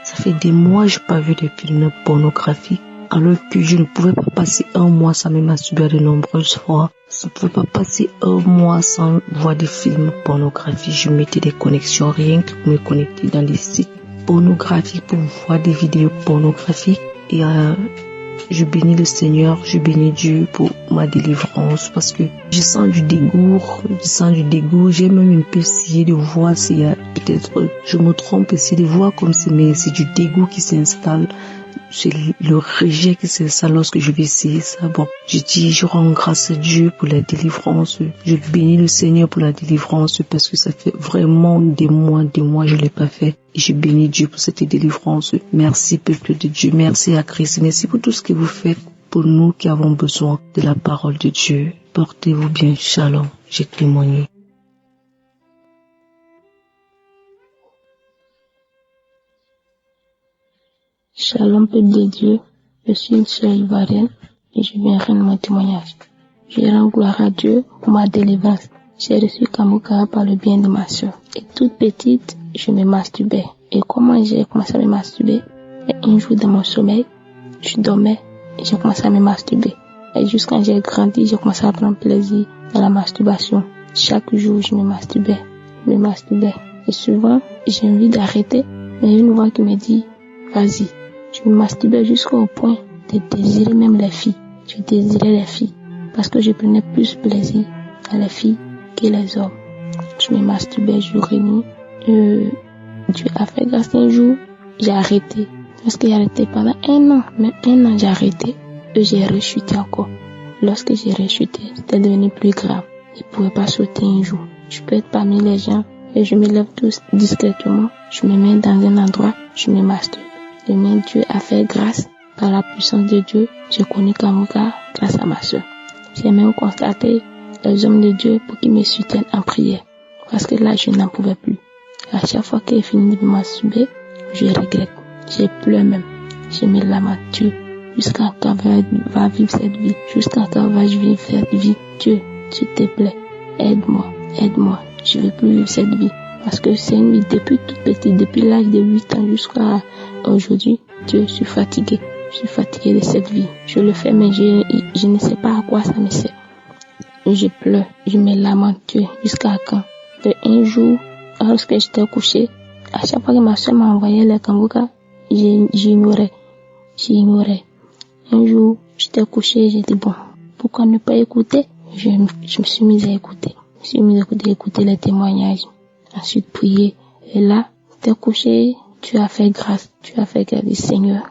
Ça fait des mois que je n'ai pas vu de films pornographiques, alors que je ne pouvais pas passer un mois sans me masturber de nombreuses fois. Je ne pouvais pas passer un mois sans voir des films pornographiques. Je mettais des connexions rien que pour me connecter dans les sites pornographiques pour voir des vidéos pornographiques. Et Je bénis le Seigneur, je bénis Dieu pour ma délivrance parce que je sens du dégoût, J'ai même un peu essayé de voir s'il y a peut-être, je me trompe, essayer de voir comme c'est, mais c'est du dégoût qui s'installe. C'est le rejet qui s'installe lorsque je vais essayer ça. Bon, je dis, je rends grâce à Dieu pour la délivrance. Je bénis le Seigneur pour la délivrance parce que ça fait vraiment des mois, je l'ai pas fait. Et je bénis Dieu pour cette délivrance. Merci, peuple de Dieu. Merci à Christ. Merci pour tout ce que vous faites pour nous qui avons besoin de la parole de Dieu. Portez-vous bien. Shalom. J'ai témoigné. Shalom, peuple de Dieu, je suis une sœur ivoirienne et je viens rendre mon témoignage. Je rends gloire à Dieu pour ma délivrance. J'ai reçu Kanguka par le bien de ma sœur. Et toute petite, je me masturbais. Et comment j'ai commencé à me masturber? Et un jour dans mon sommeil, je dormais et j'ai commencé à me masturber. Et jusqu'à quand j'ai grandi, j'ai commencé à prendre plaisir dans la masturbation. Chaque jour, je me masturbais. Et souvent, j'ai envie d'arrêter, mais il y a une voix qui me dit, vas-y. Je me masturbais jusqu'au point de désirer même les filles. Je désirais les filles parce que je prenais plus plaisir à les filles que les hommes. Je me masturbais jour et nuit. Dieu a fait grâce un jour, j'ai arrêté. Parce que j'ai arrêté pendant un an, j'ai arrêté et j'ai rechuté encore. Lorsque j'ai rechuté, c'était devenu plus grave. Je ne pouvais pas sauter un jour. Je peux être parmi les gens et je me lève tous discrètement. Je me mets dans un endroit, je me masturbe. Demain, Dieu a fait grâce par la puissance de Dieu. J'ai connu Kanguka grâce à ma soeur. J'ai même constaté les hommes de Dieu pour qu'ils me soutiennent en prière. Parce que là, je n'en pouvais plus. À chaque fois qu'il finit de me masturber, je regrette. Je pleure même. Je me lamente Dieu. Jusqu'à quand va vivre cette vie? Jusqu'à quand va je vivre cette vie? Dieu, s'il te plaît, aide-moi. Je veux plus vivre cette vie. Parce que c'est une vie depuis toute petite, depuis l'âge de 8 ans jusqu'à aujourd'hui. Dieu, je suis fatiguée. Je suis fatiguée de cette vie. Je le fais, mais je ne sais pas à quoi ça me sert. Je pleure, je me lamente Dieu. Jusqu'à quand? De un jour, lorsque j'étais couchée, à chaque fois que ma soeur m'a envoyé les Kanguka, j'ignorais. Un jour, j'étais couchée, j'ai dit bon, pourquoi ne pas écouter? Je me suis mise à écouter. Écouter les témoignages. Ensuite, prier. Et là, j'étais couchée, tu as fait grâce. Seigneur,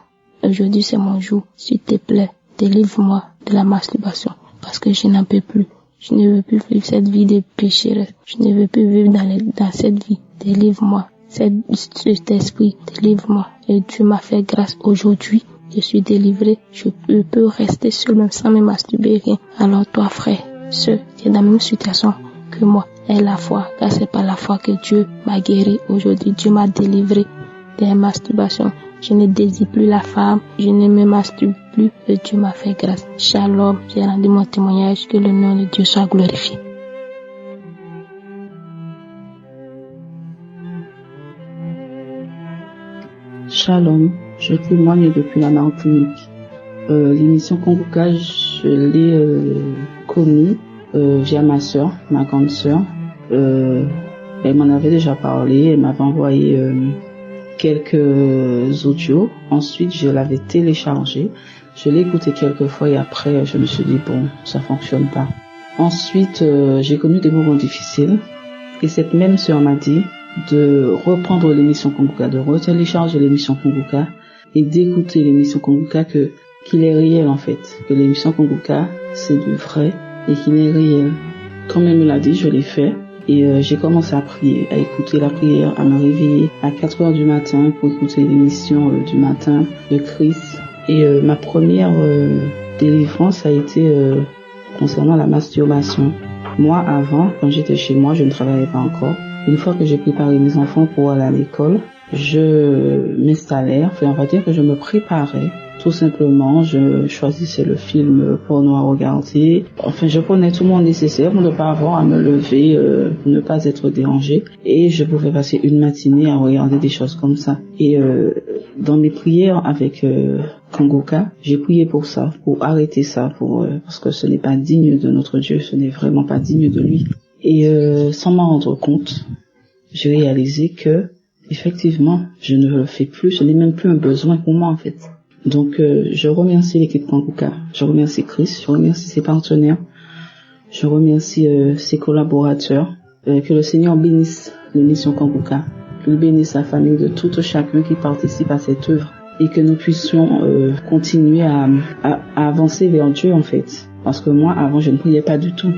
aujourd'hui c'est mon jour. S'il te plaît, délivre-moi de la masturbation. Parce que je n'en peux plus. Je ne veux plus vivre cette vie de pécheresse. Je ne veux plus vivre dans cette vie. Délivre-moi. Cet esprit, délivre-moi. Et Dieu m'a fait grâce aujourd'hui. Je suis délivrée. Je peux rester seule même sans me masturber. Rien. Alors toi, frère, ceux qui est dans la même situation que moi, aie la foi. Car c'est par la foi que Dieu m'a guéri. Aujourd'hui, Dieu m'a délivré des masturbations. Je ne désire plus la femme, je ne me masturbe plus et Dieu m'a fait grâce. Shalom, j'ai rendu mon témoignage, que le nom de Dieu soit glorifié. Shalom, je témoigne depuis la Martinique. L'émission Kanguka, je l'ai connue via ma soeur, ma grande soeur. Elle m'en avait déjà parlé, elle m'avait envoyé quelques audios. Ensuite, je l'avais téléchargé. Je l'ai écouté quelques fois et après, je me suis dit, bon, ça fonctionne pas. Ensuite, j'ai connu des moments difficiles et cette même sœur m'a dit de reprendre l'émission Kanguka, de retélécharger l'émission Kanguka et d'écouter l'émission Kanguka qu'il est réel en fait, que l'émission Kanguka c'est du vrai et qu'il est réel. Comme elle me l'a dit, je l'ai fait. Et j'ai commencé à prier, à écouter la prière, à me réveiller à 4 heures du matin pour écouter l'émission du matin de Chris. Et ma première délivrance a été concernant la masturbation. Moi, avant, quand j'étais chez moi, je ne travaillais pas encore. Une fois que j'ai préparé mes enfants pour aller à l'école, je m'installais, enfin on va dire que je me préparais. Tout simplement, je choisissais le film porno à regarder. Enfin, je prenais tout mon nécessaire pour ne pas avoir à me lever, pour ne pas être dérangée. Et je pouvais passer une matinée à regarder des choses comme ça. Et dans mes prières avec Kanguka, j'ai prié pour ça, pour arrêter ça, parce que ce n'est pas digne de notre Dieu, ce n'est vraiment pas digne de lui. Et sans m'en rendre compte, j'ai réalisé que effectivement, je ne le fais plus, je n'ai même plus un besoin pour moi en fait. Donc, je remercie l'équipe Kanguka, je remercie Chris, je remercie ses partenaires, je remercie ses collaborateurs. Que le Seigneur bénisse l'émission Kanguka, qu'il bénisse la famille de tout chacun qui participe à cette œuvre et que nous puissions continuer à avancer vers Dieu en fait. Parce que moi, avant, je ne priais pas du tout.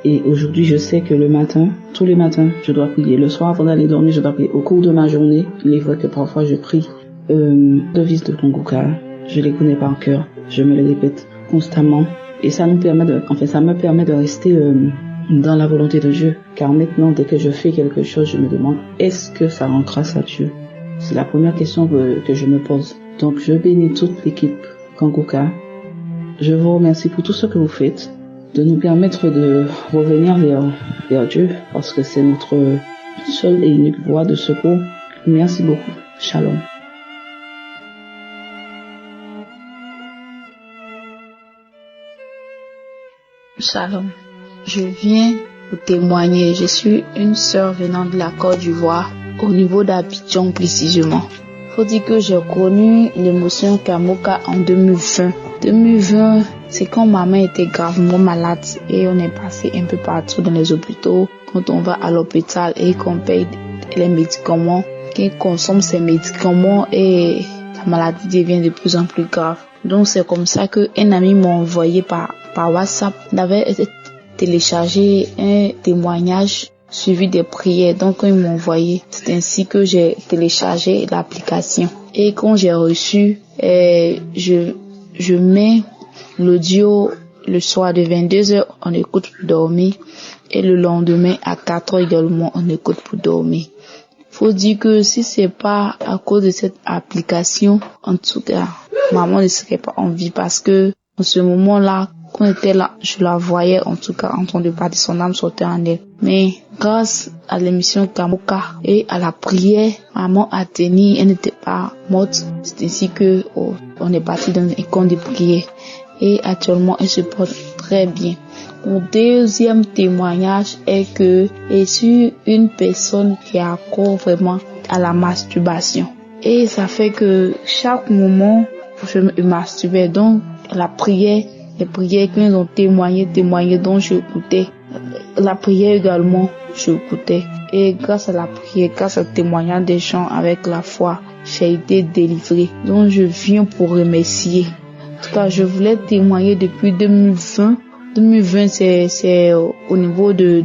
Et aujourd'hui, je sais que le matin, tous les matins, je dois prier. Le soir, avant d'aller dormir, je dois prier. Au cours de ma journée, il est vrai que parfois je prie. Devise de Kanguka, je les connais par cœur. Je me les répète constamment. Et ça me permet de rester dans la volonté de Dieu. Car maintenant, dès que je fais quelque chose, je me demande, est-ce que ça rend grâce à Dieu? C'est la première question que je me pose. Donc, je bénis toute l'équipe Kanguka. Je vous remercie pour tout ce que vous faites, de nous permettre de revenir vers Dieu, parce que c'est notre seule et unique voie de secours. Merci beaucoup. Shalom. Shalom. Je viens vous témoigner. Je suis une sœur venant de la Côte d'Ivoire, au niveau d'Abidjan précisément. Faut dire que j'ai connu l'émotion Kanguka en 2020. 2020, c'est quand ma mère était gravement malade et on est passé un peu partout dans les hôpitaux. Quand on va à l'hôpital et qu'on paye les médicaments, qu'on consomme ces médicaments et la maladie devient de plus en plus grave. Donc c'est comme ça qu'un ami m'a envoyé par WhatsApp. Il avait téléchargé un témoignage suivi des prières. Donc quand il m'a envoyé, c'est ainsi que j'ai téléchargé l'application. Et quand j'ai reçu, je mets l'audio le soir de 22h, on écoute pour dormir. Et le lendemain à 4h également, on écoute pour dormir. Faut dire que si c'est pas à cause de cette application, en tout cas, maman ne serait pas en vie parce que en ce moment-là, quand on était là, je la voyais en tout cas en train de partir, son âme sortait en elle. Mais grâce à l'émission Kanguka et à la prière, maman a tenu, elle n'était pas morte. C'est ainsi que on est parti dans un camp de prière et actuellement elle se porte très bien. Mon deuxième témoignage est que je suis une personne qui accorde vraiment à la masturbation. Et ça fait que chaque moment, je me masturbais. Donc, la prière, les prières qu'ils ont témoigné, dont j'écoutais. La prière également, j'écoutais. Et grâce à la prière, grâce au témoignage des gens avec la foi, j'ai été délivrée. Donc, je viens pour remercier. En tout cas, je voulais témoigner depuis 2020. 2020, c'est au niveau du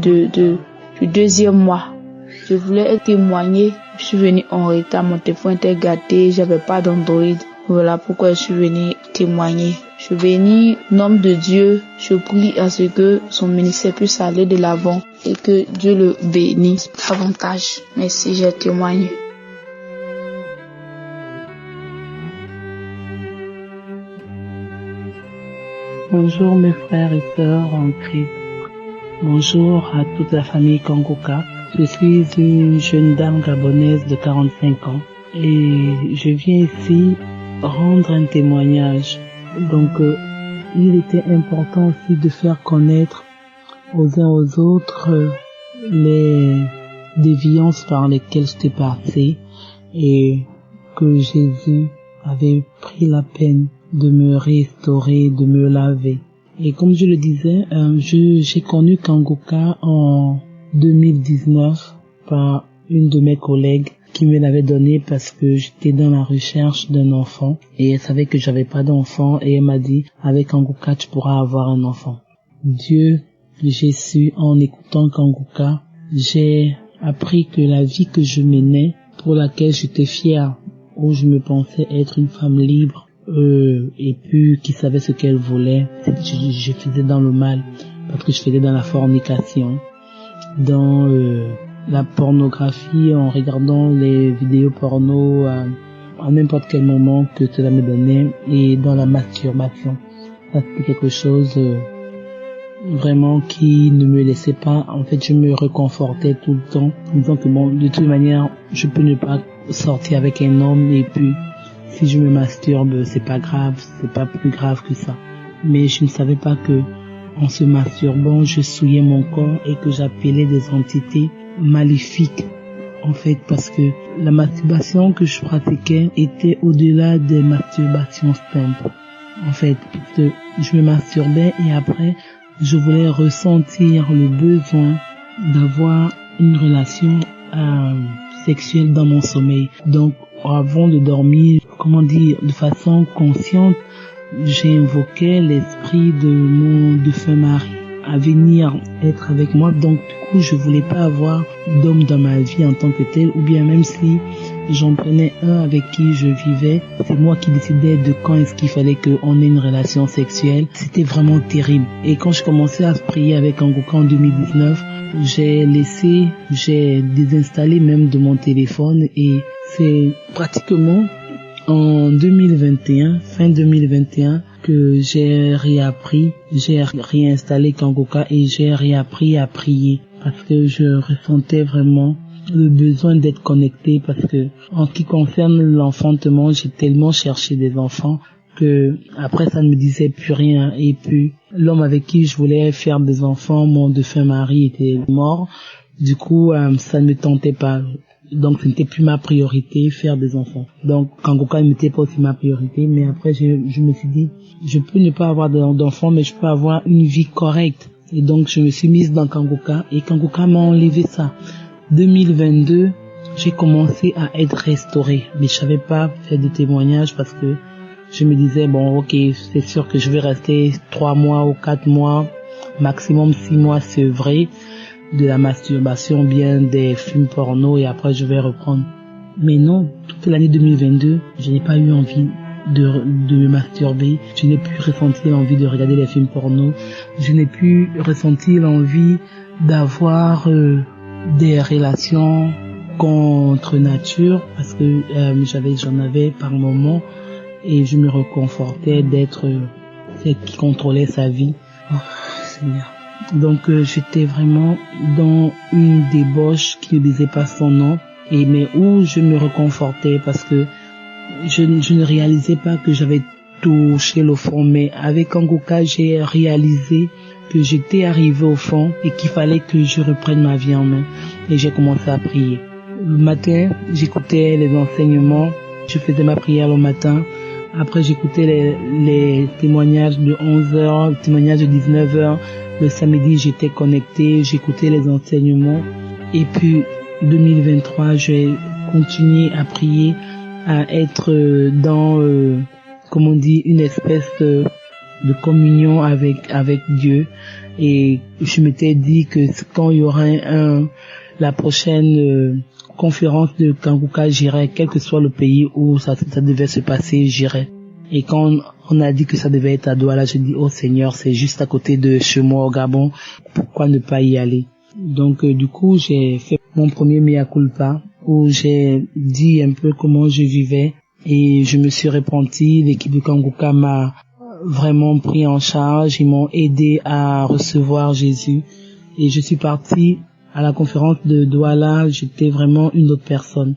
deuxième mois. Je voulais témoigner. Je suis venue en retard, mon téléphone était gâté, j'avais pas d'Android. Voilà pourquoi je suis venue témoigner. Je suis venue, nom de Dieu, je prie à ce que son ministère puisse aller de l'avant et que Dieu le bénisse davantage. Merci, j'ai témoigné. Bonjour mes frères et sœurs en Christ. Bonjour à toute la famille Kanguka. Je suis une jeune dame gabonaise de 45 ans et je viens ici rendre un témoignage. Donc, il était important aussi de faire connaître aux uns aux autres les déviances par lesquelles j'étais passée et que Jésus avait pris la peine de me restaurer, de me laver. Et comme je le disais, j'ai connu Kanguka en 2019 par une de mes collègues qui me l'avait donné parce que j'étais dans la recherche d'un enfant et elle savait que j'avais pas d'enfant et elle m'a dit avec Kanguka tu pourras avoir un enfant. Dieu, j'ai su en écoutant Kanguka, j'ai appris que la vie que je menais, pour laquelle j'étais fière, où je me pensais être une femme libre, et puis qui savait ce qu'elle voulait, je faisais dans le mal parce que je faisais dans la fornication, dans la pornographie, en regardant les vidéos porno à n'importe quel moment que cela me donnait, et dans la masturbation. Ça c'était quelque chose vraiment qui ne me laissait pas, en fait je me réconfortais tout le temps en disant que bon, de toute manière je peux ne pas sortir avec un homme et puis si je me masturbe c'est pas grave, c'est pas plus grave que ça. Mais je ne savais pas que en se masturbant je souillais mon corps et que j'appelais des entités maléfiques en fait, parce que la masturbation que je pratiquais était au-delà des masturbations simples. En fait, je me masturbais et après, je voulais ressentir le besoin d'avoir une relation sexuelle dans mon sommeil. Donc, avant de dormir, de façon consciente, j'invoquais l'esprit de mon défunt mari à venir être avec moi. Donc, du coup, je voulais pas avoir d'homme dans ma vie en tant que tel, ou bien même si j'en prenais un avec qui je vivais, c'est moi qui décidais de quand est-ce qu'il fallait qu'on ait une relation sexuelle. C'était vraiment terrible. Et quand je commençais à prier avec Kanguka en 2019, j'ai désinstallé même de mon téléphone, et c'est pratiquement en 2021, fin 2021, que j'ai réinstallé Kanguka et j'ai réappris à prier parce que je ressentais vraiment le besoin d'être connecté, parce que en ce qui concerne l'enfantement, j'ai tellement cherché des enfants que après ça ne me disait plus rien. Et puis l'homme avec qui je voulais faire des enfants, mon défunt mari, était mort. Du coup, ça ne me tentait pas. Donc ce n'était plus ma priorité, faire des enfants. Donc Kanguka n'était pas aussi ma priorité, mais après je me suis dit, je peux ne pas avoir d'enfants, mais je peux avoir une vie correcte. Et donc je me suis mise dans Kanguka, et Kanguka m'a enlevé ça. 2022, j'ai commencé à être restaurée, mais je savais pas faire de témoignage parce que je me disais, bon ok, c'est sûr que je vais rester 3 mois ou 4 mois, maximum 6 mois, c'est vrai, de la masturbation, bien des films porno, et après je vais reprendre. Mais non, toute l'année 2022, je n'ai pas eu envie de me masturber, je n'ai plus ressenti l'envie de regarder les films porno, je n'ai plus ressenti l'envie d'avoir des relations contre nature, parce que j'en avais par moment, et je me réconfortais d'être celle qui contrôlait sa vie. Oh, Seigneur. Donc j'étais vraiment dans une débauche qui ne disait pas son nom, mais où je me réconfortais parce que je ne réalisais pas que j'avais touché le fond. Mais avec Kanguka, j'ai réalisé que j'étais arrivé au fond et qu'il fallait que je reprenne ma vie en main. Et j'ai commencé à prier. Le matin, j'écoutais les enseignements, je faisais ma prière le matin. Après, j'écoutais les témoignages de 11h, les témoignages de 19h. Le samedi, j'étais connectée, j'écoutais les enseignements. Et puis, 2023, j'ai continué à prier, à être dans, une espèce de communion avec Dieu. Et je m'étais dit que quand il y aura la prochaine conférence de Kanguka, j'irai, quel que soit le pays où ça devait se passer, j'irai. Et quand on a dit que ça devait être à Douala, je dis, oh Seigneur, c'est juste à côté de chez moi au Gabon, pourquoi ne pas y aller? Donc du coup, j'ai fait mon premier mea culpa, où j'ai dit un peu comment je vivais, et je me suis repenti. L'équipe de Kanguka m'a vraiment pris en charge, ils m'ont aidé à recevoir Jésus, et je suis partie à la conférence de Douala. J'étais vraiment une autre personne,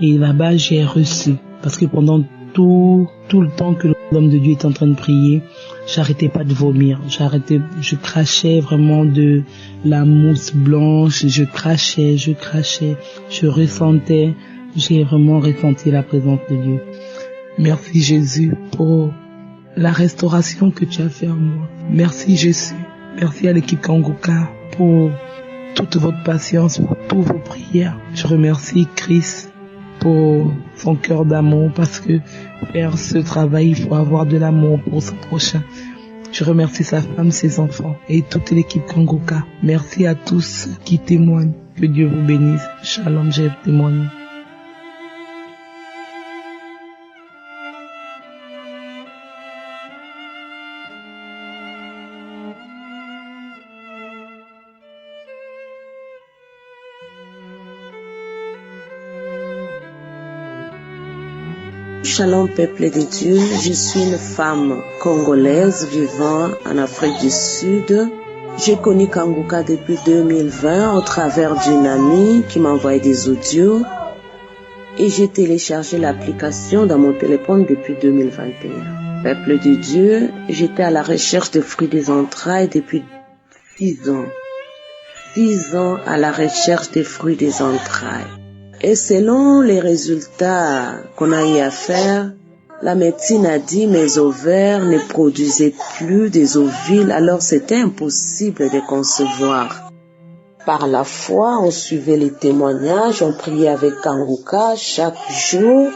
et là-bas j'ai reçu, parce que pendant tout le temps que l'homme de Dieu est en train de prier, j'arrêtais pas de vomir, je crachais vraiment de la mousse blanche, je crachais, je ressentais, j'ai vraiment ressenti la présence de Dieu. Merci Jésus pour la restauration que tu as fait en moi. Merci Jésus, merci à l'équipe Kanguka pour toute votre patience, pour toutes vos prières. Je remercie Christ pour son cœur d'amour, parce que faire ce travail, il faut avoir de l'amour pour son prochain. Je remercie sa femme, ses enfants et toute l'équipe Kanguka. Merci à tous qui témoignent. Que Dieu vous bénisse. Shalom, j'ai témoigné. Shalom peuple de Dieu, je suis une femme congolaise vivant en Afrique du Sud. J'ai connu Kanguka depuis 2020 au travers d'une amie qui m'a envoyé des audios et j'ai téléchargé l'application dans mon téléphone depuis 2021. Peuple de Dieu, j'étais à la recherche des fruits des entrailles depuis 6 ans. 6 ans à la recherche des fruits des entrailles. Et selon les résultats qu'on a eu à faire, la médecine a dit mes ovaires ne produisaient plus des ovules, alors c'était impossible de concevoir. Par la foi, on suivait les témoignages, on priait avec Kanguka chaque jour.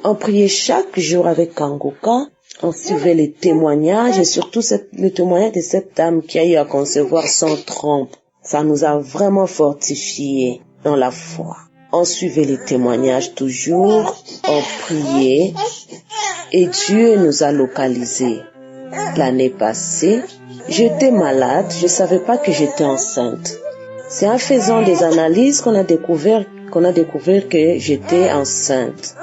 On priait chaque jour avec Kanguka, on suivait les témoignages et surtout le témoignage de cette dame qui a eu à concevoir sans trompe. Ça nous a vraiment fortifiés dans la foi. On suivait les témoignages toujours, on priait et Dieu nous a localisés. L'année passée, j'étais malade, je ne savais pas que j'étais enceinte. C'est en faisant des analyses qu'on a découvert que j'étais enceinte.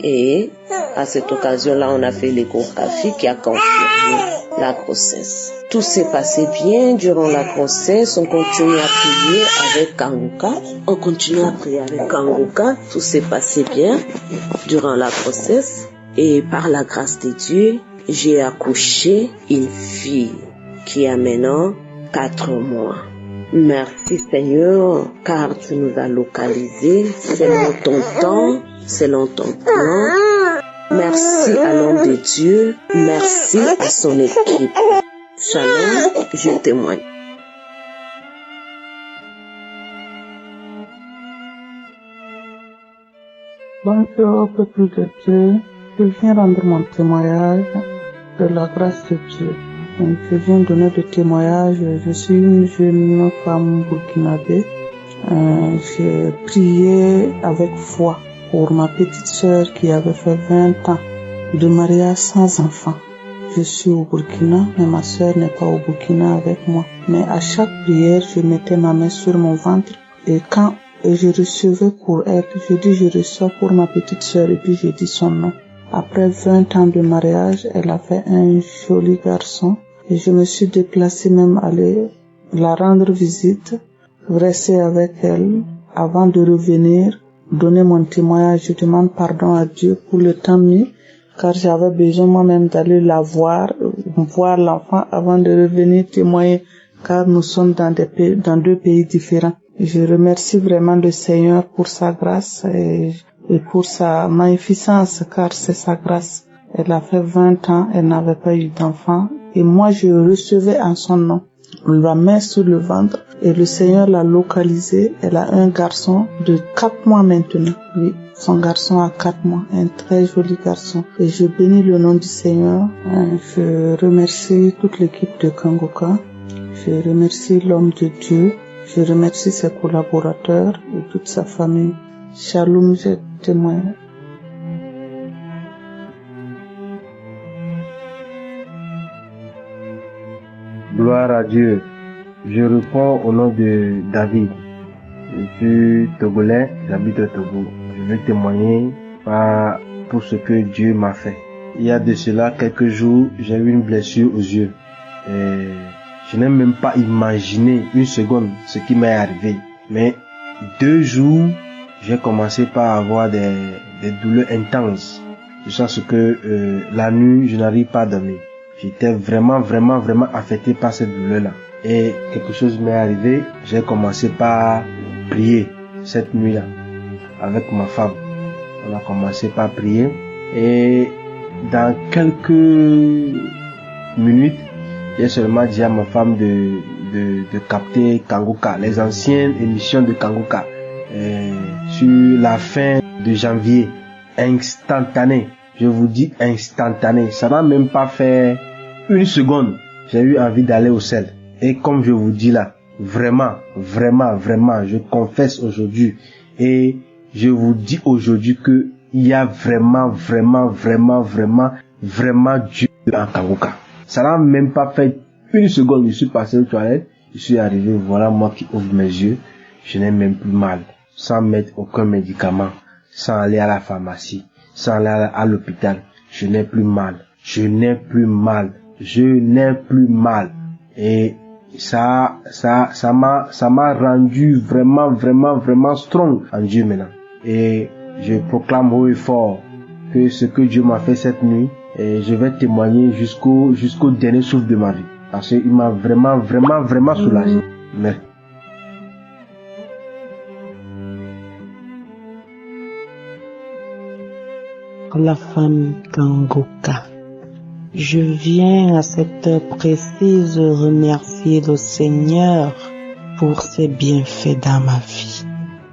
Et à cette occasion-là, on a fait l'échographie qui a confirmé la grossesse. Tout s'est passé bien durant la grossesse. On continue à prier avec Kanguka. Tout s'est passé bien durant la grossesse. Et par la grâce de Dieu, j'ai accouché une fille qui a maintenant 4 mois. Merci Seigneur, car tu nous as localisés selon ton temps, selon ton plan. Merci à l'homme de Dieu, merci à son équipe. Shalom, je témoigne. Bonjour, peuple de Dieu. Je viens rendre mon témoignage de la grâce de Dieu. Je viens donner le témoignage. Je suis une jeune femme burkinabé. J'ai prié avec foi pour ma petite sœur qui avait fait 20 ans de mariage sans enfant. Je suis au Burkina, mais ma sœur n'est pas au Burkina avec moi. Mais à chaque prière, je mettais ma main sur mon ventre et quand je recevais pour elle, je dis je reçois pour ma petite sœur et puis je dis son nom. Après 20 ans de mariage, elle a fait un joli garçon et je me suis déplacée même aller la rendre visite, rester avec elle avant de revenir, donner mon témoignage. Je demande pardon à Dieu pour le temps mis car j'avais besoin moi-même d'aller la voir l'enfant avant de revenir témoigner car nous sommes dans 2 pays différents. Je remercie vraiment le Seigneur pour sa grâce et pour sa magnificence car c'est sa grâce. Elle a fait 20 ans, elle n'avait pas eu d'enfant et moi je recevais en son nom la main sur le ventre et le Seigneur l'a localisée. Elle a un garçon de 4 mois maintenant. Oui, son garçon a 4 mois, un très joli garçon. Et je bénis le nom du Seigneur. Je remercie toute l'équipe de Kanguka. Je remercie l'homme de Dieu. Je remercie ses collaborateurs et toute sa famille. Shalom, je témoigne. Gloire à Dieu. Je réponds au nom de David. Je suis togolais, j'habite au Togo. Je veux témoigner pour ce que Dieu m'a fait. Il y a de cela quelques jours, j'ai eu une blessure aux yeux. Et je n'ai même pas imaginé une seconde ce qui m'est arrivé. Mais 2 jours, j'ai commencé par avoir des douleurs intenses. Je sens que la nuit, je n'arrive pas à dormir. J'étais vraiment affecté par cette douleur-là. Et quelque chose m'est arrivé. J'ai commencé par prier cette nuit-là avec ma femme. On a commencé par prier. Et dans quelques minutes, j'ai seulement dit à ma femme de capter Kanguka, les anciennes émissions de Kanguka. Sur la fin de janvier, instantané. Je vous dis instantané. Ça n'a même pas fait 1 seconde. J'ai eu envie d'aller au sel. Et comme je vous dis là, vraiment, je confesse aujourd'hui. Et je vous dis aujourd'hui que il y a vraiment Dieu en Kanguka. Ça n'a même pas fait 1 seconde. Je suis passé aux toilettes. Je suis arrivé. Voilà moi qui ouvre mes yeux. Je n'ai même plus mal. Sans mettre aucun médicament. Sans aller à la pharmacie. Sans aller à l'hôpital. Je n'ai plus mal. Et ça m'a rendu vraiment strong en Dieu maintenant. Et je proclame haut et fort que ce que Dieu m'a fait cette nuit, et je vais témoigner jusqu'au dernier souffle de ma vie. Parce qu'il m'a vraiment soulagé. Merci. la famille Kangoka. Je viens à cette heure précise remercier le Seigneur pour ses bienfaits dans ma vie.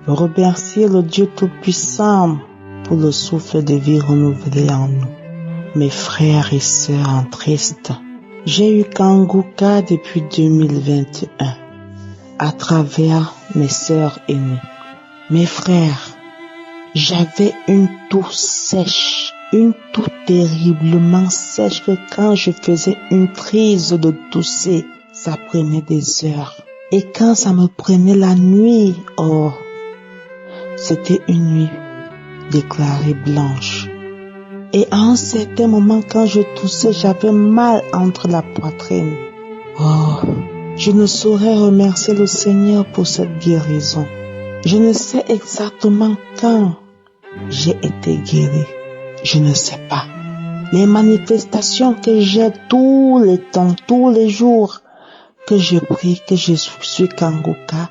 Remercier le Dieu Tout-Puissant pour le souffle de vie renouvelé en nous. Mes frères et sœurs en Christ, j'ai eu Kangoka depuis 2021 à travers mes sœurs aînées. Mes frères, j'avais une toux sèche, une toux terriblement sèche que quand je faisais une prise de tousser, ça prenait des heures. Et quand ça me prenait la nuit, oh, c'était une nuit déclarée blanche. Et à un certain moment, quand je toussais, j'avais mal entre la poitrine. Oh, je ne saurais remercier le Seigneur pour cette guérison. Je ne sais exactement quand j'ai été guéri. Je ne sais pas. Les manifestations que j'ai tous les temps, tous les jours, que je prie, que je suis Kangoka,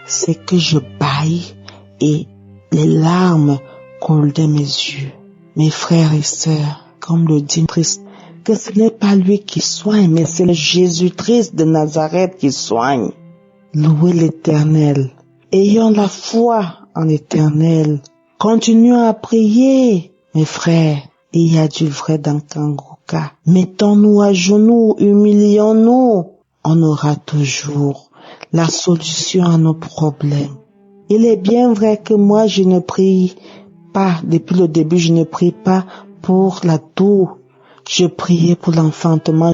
c'est que je bâille et les larmes coulent de mes yeux. Mes frères et sœurs, comme le dit Christ, que ce n'est pas lui qui soigne, mais c'est le Jésus-Christ de Nazareth qui soigne. Louez l'Éternel. Ayons la foi en l'Éternel. Continuons à prier, mes frères. Il y a du vrai dans Kangoka. Mettons-nous à genoux, humilions-nous. On aura toujours la solution à nos problèmes. Il est bien vrai que moi je ne prie pas, depuis le début je ne prie pas pour la toux. Je priais pour l'enfantement.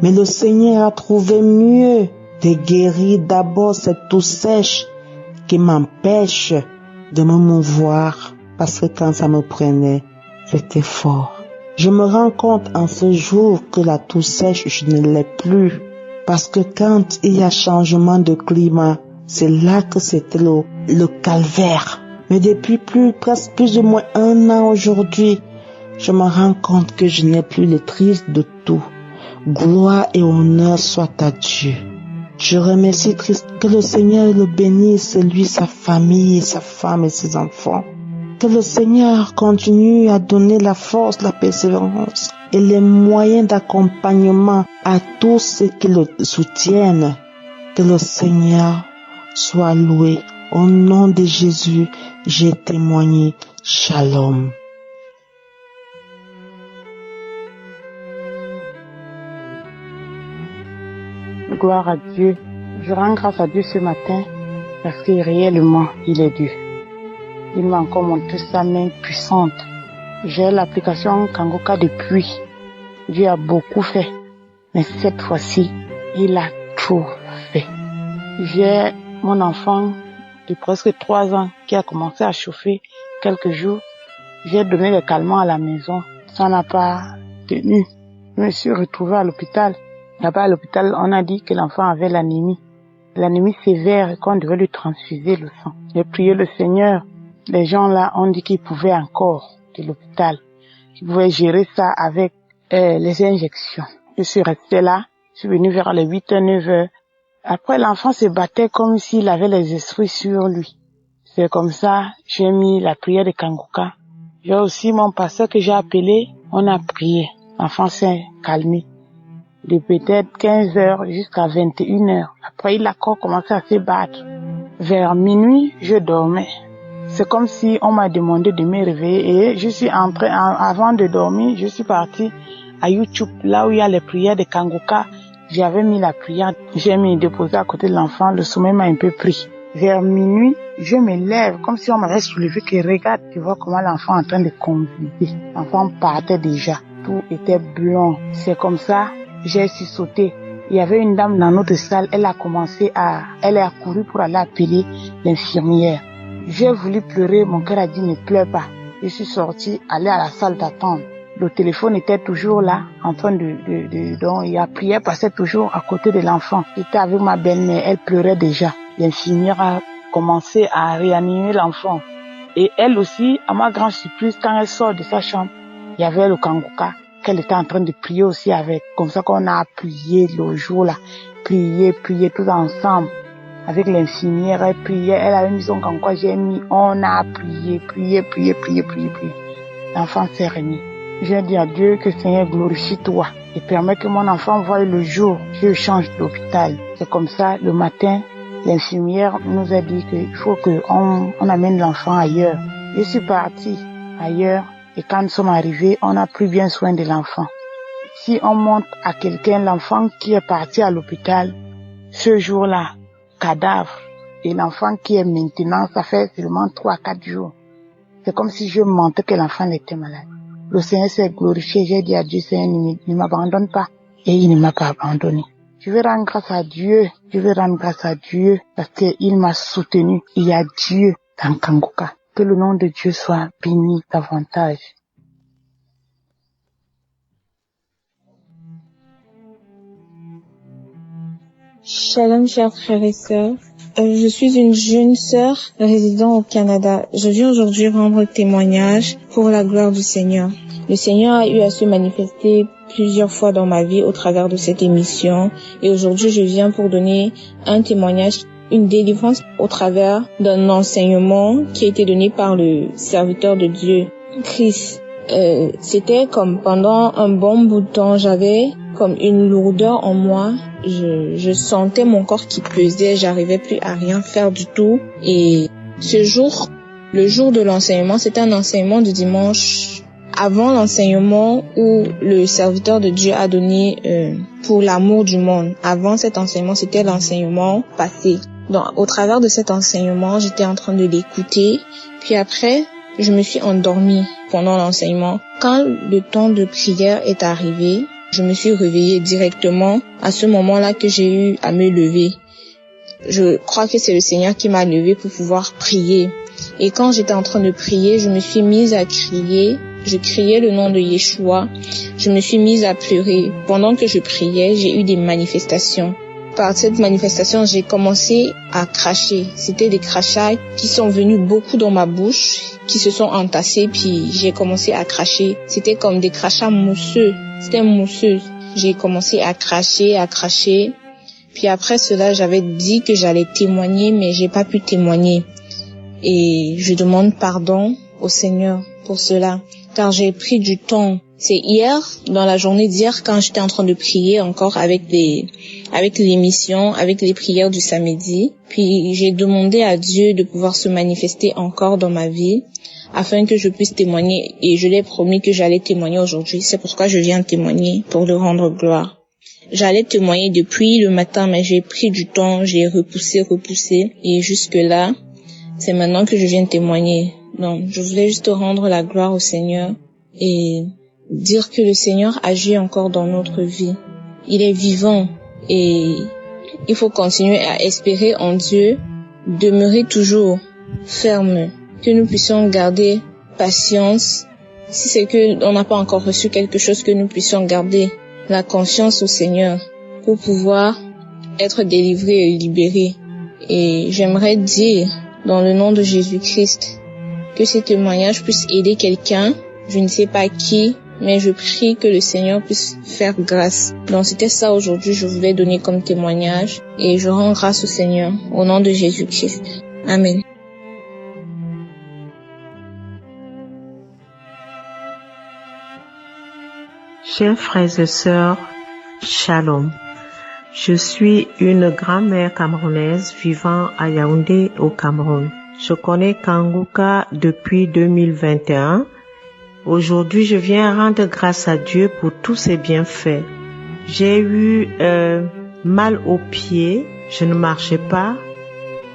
Mais le Seigneur a trouvé mieux de guérir d'abord cette toux sèche qui m'empêche de me mouvoir, parce que quand ça me prenait, c'était fort. Je me rends compte en ce jour que la toux sèche, je ne l'ai plus. Parce que quand il y a changement de climat, c'est là que c'était le calvaire. Mais depuis presque plus ou moins 1 an aujourd'hui, je me rends compte que je n'ai plus le triste de tout. Gloire et honneur soient à Dieu. Je remercie Christ, que le Seigneur le bénisse, lui, sa famille, sa femme et ses enfants. Que le Seigneur continue à donner la force, la persévérance et les moyens d'accompagnement à tous ceux qui le soutiennent. Que le Seigneur soit loué. Au nom de Jésus, j'ai témoigné. Shalom. Gloire à Dieu. Je rends grâce à Dieu ce matin parce que réellement, il est Dieu. Il m'a encore montré sa main puissante. J'ai l'application Kangoka depuis. Dieu a beaucoup fait. Mais cette fois-ci, il a tout fait. J'ai mon enfant de presque 3 ans qui a commencé à chauffer quelques jours. J'ai donné les calmants à la maison. Ça n'a pas tenu. Je me suis retrouvée à l'hôpital. Là-bas à l'hôpital, on a dit que l'enfant avait l'anémie. L'anémie sévère et qu'on devait lui transfuser le sang. J'ai prié le Seigneur. Les gens là ont dit qu'ils pouvaient encore de l'hôpital. Qu'ils pouvaient gérer ça avec les injections. Je suis restée là. Je suis venue vers les 8h, 9h. Après, l'enfant se battait comme s'il avait les esprits sur lui. C'est comme ça, j'ai mis la prière de Kangoka. J'ai aussi mon pasteur que j'ai appelé. On a prié. L'enfant s'est calmé. De peut-être 15h jusqu'à 21h. Après, il a encore commencé à se battre. Vers minuit, je dormais. C'est comme si on m'a demandé de me réveiller et je suis entrée, avant de dormir, je suis partie à YouTube, là où il y a les prières de Kangoka. J'avais mis la prière, j'ai mis déposé à côté de l'enfant, le sommeil m'a un peu pris. Vers minuit, je me lève, comme si on m'avait soulevé, que regarde, tu vois comment l'enfant est en train de convulser. L'enfant partait déjà, tout était blanc. C'est comme ça, j'ai sauté. Il y avait une dame dans notre salle, elle est accourue pour aller appeler l'infirmière. J'ai voulu pleurer, mon cœur a dit ne pleure pas. Je suis sortie, aller à la salle d'attente. Le téléphone était toujours là, en train donc la prière passait toujours à côté de l'enfant. J'étais avec ma belle-mère, elle pleurait déjà. L'infirmière a commencé à réanimer l'enfant. Et elle aussi, à ma grande surprise, quand elle sort de sa chambre, il y avait le Kangoka qu'elle était en train de prier aussi avec. Comme ça qu'on a prié le jour là, prier tous ensemble. Avec l'infirmière, elle priait, elle avait mis son Kangoka, j'ai mis, on a prié. l'enfant s'est remis. J'ai dit à Dieu que Seigneur glorifie toi et permet que mon enfant voie le jour. Je change d'hôpital. C'est comme ça, le matin, l'infirmière nous a dit qu'il faut qu'on amène l'enfant ailleurs. Je suis partie ailleurs et quand nous sommes arrivés, on a pris bien soin de l'enfant. Si on montre à quelqu'un l'enfant qui est parti à l'hôpital, ce jour-là, cadavre, et l'enfant qui est maintenant, ça fait seulement 3-4 jours. C'est comme si je mentais que l'enfant était malade. Le Seigneur s'est glorifié, j'ai dit à Dieu, Seigneur, ne m'abandonne pas. Et il ne m'a pas abandonné. Je vais rendre grâce à Dieu, parce qu'il m'a soutenu. Il y a Dieu dans Kanguka. Que le nom de Dieu soit béni davantage. Shalom, chers frères et sœurs. Je suis une jeune sœur résidant au Canada. Je viens aujourd'hui rendre témoignage pour la gloire du Seigneur. Le Seigneur a eu à se manifester plusieurs fois dans ma vie au travers de cette émission. Et aujourd'hui, je viens pour donner un témoignage, une délivrance au travers d'un enseignement qui a été donné par le serviteur de Dieu, Chris. C'était comme pendant un bon bout de temps, j'avais comme une lourdeur en moi. Je sentais mon corps qui pesait, j'arrivais plus à rien faire du tout. Et ce jour, le jour de l'enseignement, c'était un enseignement du dimanche avant l'enseignement où le serviteur de Dieu a donné pour l'amour du monde. Avant cet enseignement, c'était l'enseignement passé. Donc, au travers de cet enseignement, j'étais en train de l'écouter. Puis après, je me suis endormie pendant l'enseignement. Quand le temps de prière est arrivé, je me suis réveillée directement à ce moment-là que j'ai eu à me lever. Je crois que c'est le Seigneur qui m'a levée pour pouvoir prier. Et quand j'étais en train de prier, je me suis mise à crier. Je criais le nom de Yeshua. Je me suis mise à pleurer. Pendant que je priais, j'ai eu des manifestations. Par cette manifestation, j'ai commencé à cracher. C'était des crachats qui sont venus beaucoup dans ma bouche, qui se sont entassés, puis j'ai commencé à cracher. C'était comme des crachats mousseux. C'était mousseux. J'ai commencé à cracher. Puis après cela, j'avais dit que j'allais témoigner, mais j'ai pas pu témoigner. Et je demande pardon au Seigneur pour cela, car j'ai pris du temps. C'est hier, dans la journée d'hier, quand j'étais en train de prier encore avec l'émission, avec les prières du samedi. Puis j'ai demandé à Dieu de pouvoir se manifester encore dans ma vie, afin que je puisse témoigner. Et je lui ai promis que j'allais témoigner aujourd'hui. C'est pourquoi je viens témoigner, pour lui rendre gloire. J'allais témoigner depuis le matin, mais j'ai pris du temps, j'ai repoussé. Et jusque-là, c'est maintenant que je viens témoigner. Donc, je voulais juste rendre la gloire au Seigneur et dire que le Seigneur agit encore dans notre vie. Il est vivant et il faut continuer à espérer en Dieu, demeurer toujours ferme, que nous puissions garder patience. Si c'est que on n'a pas encore reçu quelque chose, que nous puissions garder la confiance au Seigneur pour pouvoir être délivrés et libérés. Et j'aimerais dire, dans le nom de Jésus-Christ, que ces témoignages puissent aider quelqu'un, je ne sais pas qui, mais je prie que le Seigneur puisse faire grâce. Donc c'était ça aujourd'hui, je voulais donner comme témoignage et je rends grâce au Seigneur, au nom de Jésus-Christ. Amen. Chers frères et sœurs, Shalom. Je suis une grand-mère camerounaise vivant à Yaoundé au Cameroun. Je connais Kanguka depuis 2021. Aujourd'hui, je viens rendre grâce à Dieu pour tous ses bienfaits. J'ai eu mal aux pieds, je ne marchais pas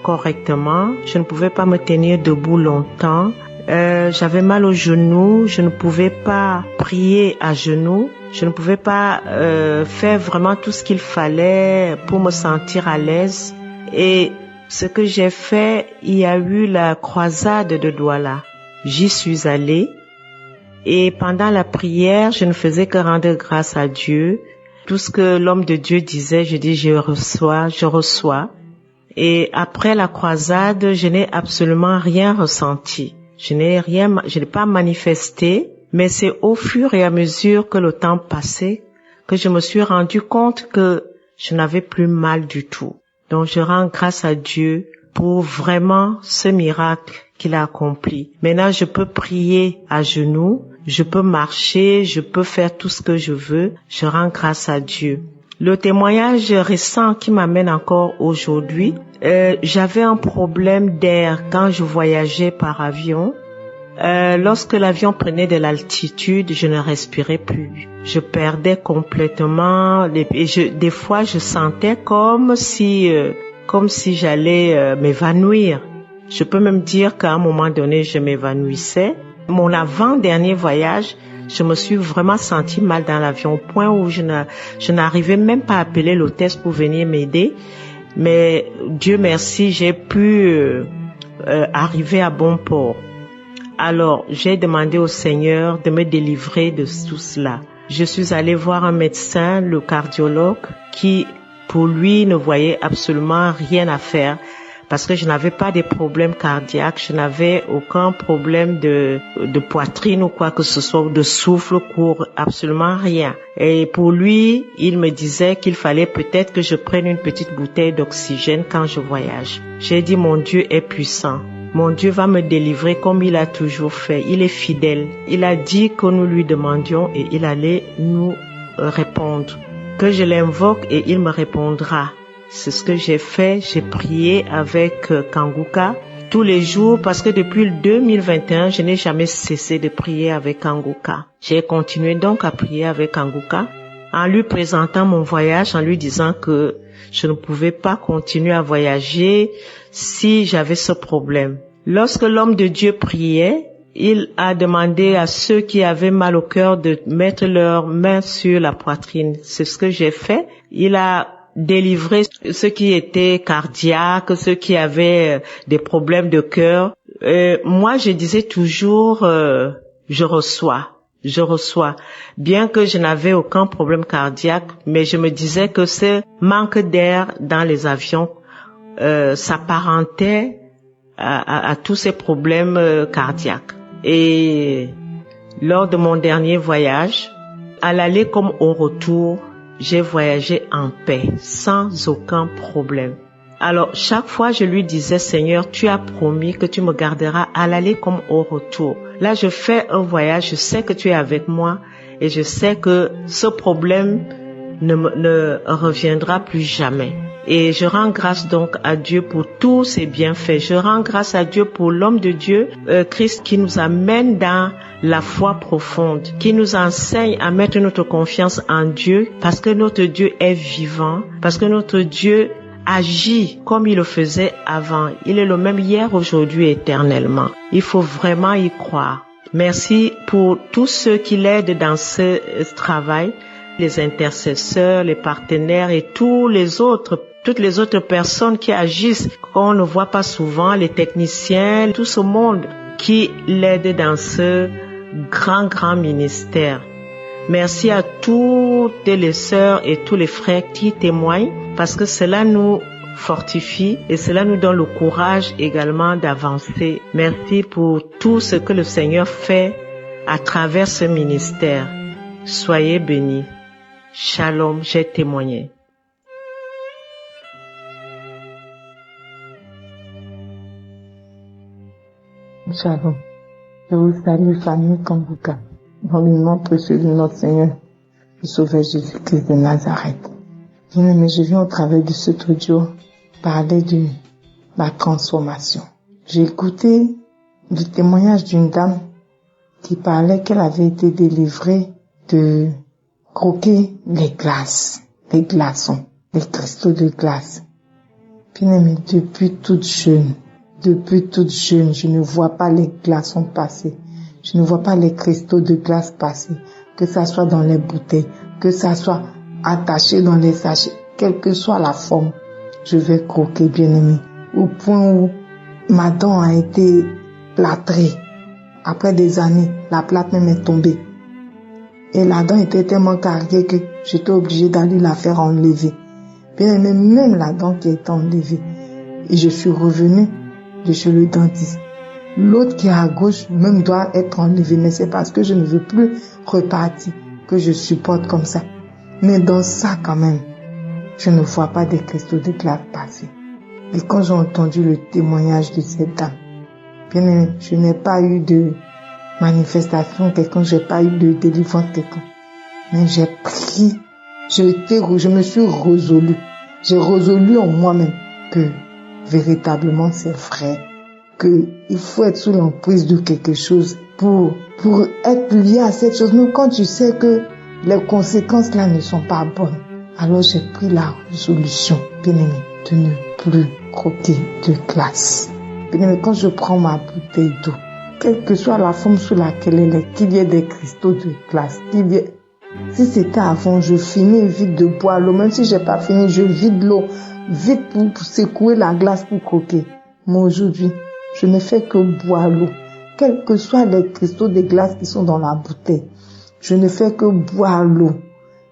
correctement, je ne pouvais pas me tenir debout longtemps. J'avais mal aux genoux, je ne pouvais pas prier à genoux, je ne pouvais pas faire vraiment tout ce qu'il fallait pour me sentir à l'aise. Et ce que j'ai fait, il y a eu la croisade de Douala. J'y suis allée et pendant la prière, je ne faisais que rendre grâce à Dieu. Tout ce que l'homme de Dieu disait, je dis je reçois. Et après la croisade, je n'ai absolument rien ressenti. Je n'ai pas manifesté, mais c'est au fur et à mesure que le temps passait que je me suis rendu compte que je n'avais plus mal du tout. Donc je rends grâce à Dieu pour vraiment ce miracle qu'il a accompli. Maintenant, je peux prier à genoux, je peux marcher, je peux faire tout ce que je veux. Je rends grâce à Dieu. Le témoignage récent qui m'amène encore aujourd'hui, j'avais un problème d'air quand je voyageais par avion. Lorsque l'avion prenait de l'altitude, je ne respirais plus. Je perdais complètement des fois je sentais comme si j'allais m'évanouir. Je peux même dire qu'à un moment donné, je m'évanouissais. Mon avant-dernier voyage, je me suis vraiment sentie mal dans l'avion au point où je n'arrivais même pas à appeler l'hôtesse pour venir m'aider. Mais Dieu merci, j'ai pu arriver à bon port. Alors, j'ai demandé au Seigneur de me délivrer de tout cela. Je suis allée voir un médecin, le cardiologue, qui, pour lui, ne voyait absolument rien à faire parce que je n'avais pas de problème cardiaque, je n'avais aucun problème de poitrine ou quoi que ce soit, ou de souffle court, absolument rien. Et pour lui, il me disait qu'il fallait peut-être que je prenne une petite bouteille d'oxygène quand je voyage. J'ai dit, mon Dieu est puissant. Mon Dieu va me délivrer comme il a toujours fait. Il est fidèle. Il a dit que nous lui demandions et il allait nous répondre. Que je l'invoque et il me répondra. C'est ce que j'ai fait. J'ai prié avec Kanguka tous les jours parce que depuis le 2021, je n'ai jamais cessé de prier avec Kanguka. J'ai continué donc à prier avec Kanguka en lui présentant mon voyage, en lui disant que je ne pouvais pas continuer à voyager si j'avais ce problème. Lorsque l'homme de Dieu priait, il a demandé à ceux qui avaient mal au cœur de mettre leurs mains sur la poitrine. C'est ce que j'ai fait. Il a délivré ceux qui étaient cardiaques, ceux qui avaient des problèmes de cœur. Moi, je disais toujours, je reçois. Bien que je n'avais aucun problème cardiaque, mais je me disais que ce manque d'air dans les avions s'apparentait à tous ces problèmes cardiaques. Et lors de mon dernier voyage, à l'aller comme au retour, j'ai voyagé en paix, sans aucun problème. Alors, chaque fois, je lui disais, Seigneur, tu as promis que tu me garderas à l'aller comme au retour. Là, je fais un voyage, je sais que tu es avec moi et je sais que ce problème ne reviendra plus jamais. Et je rends grâce donc à Dieu pour tous ses bienfaits. Je rends grâce à Dieu pour l'homme de Dieu, Christ, qui nous amène dans la foi profonde, qui nous enseigne à mettre notre confiance en Dieu parce que notre Dieu est vivant, parce que notre Dieu agit comme il le faisait avant. Il est le même hier, aujourd'hui, éternellement. Il faut vraiment y croire. Merci pour tous ceux qui l'aident dans ce travail, les intercesseurs, les partenaires et toutes les autres personnes qui agissent, qu'on ne voit pas souvent, les techniciens, tout ce monde qui l'aide dans ce grand ministère. Merci à toutes les sœurs et tous les frères qui témoignent parce que cela nous fortifie et cela nous donne le courage également d'avancer. Merci pour tout ce que le Seigneur fait à travers ce ministère. Soyez bénis. Shalom, j'ai témoigné. Shalom. Je vous salue, famille Kanguka, dans le nom précieux de notre Seigneur, le Sauveur Jésus-Christ de Nazareth. Bien-aimé, je viens au travers de cet audio parler de ma transformation. J'ai écouté le témoignage d'une dame qui parlait qu'elle avait été délivrée de croquer les glaces, les glaçons, les cristaux de glace. Bien-aimé, depuis toute jeune, je ne vois pas les glaçons passer. Je ne vois pas les cristaux de glace passer. Que ça soit dans les bouteilles, que ça soit attaché dans les sachets, quelle que soit la forme, je vais croquer, bien-aimé. Au point où ma dent a été plâtrée. Après des années, la plâtre même est tombée. Et la dent était tellement carriée que j'étais obligée d'aller la faire enlever. Bien-aimé, même la dent qui est enlevée. Et je suis revenue de chez le dentiste. L'autre qui est à gauche même doit être enlevée, mais c'est parce que je ne veux plus repartir que je supporte comme ça. Mais dans ça quand même, je ne vois pas des cristaux de glace passer. Et quand j'ai entendu le témoignage de cette dame, Bien-aimé, je n'ai pas eu de manifestation quelconque, j'ai pas eu de délivrance quelconque. Mais j'ai pris, je me suis résolu. J'ai résolu en moi-même que véritablement c'est vrai, que il faut être sous l'emprise de quelque chose pour être lié à cette chose. Même quand tu sais que les conséquences là ne sont pas bonnes, alors j'ai pris la résolution, bien-aimé, de ne plus croquer de glace. Bien-aimé, quand je prends ma bouteille d'eau, quelle que soit la forme sous laquelle elle est, qu'il y ait des cristaux de glace, si c'était avant, je finis vite de boire l'eau. Même si j'ai pas fini, je vide l'eau vite pour secouer la glace pour croquer. Mais aujourd'hui, je ne fais que boire l'eau. Quels que soient les cristaux de glace qui sont dans la bouteille, je ne fais que boire l'eau.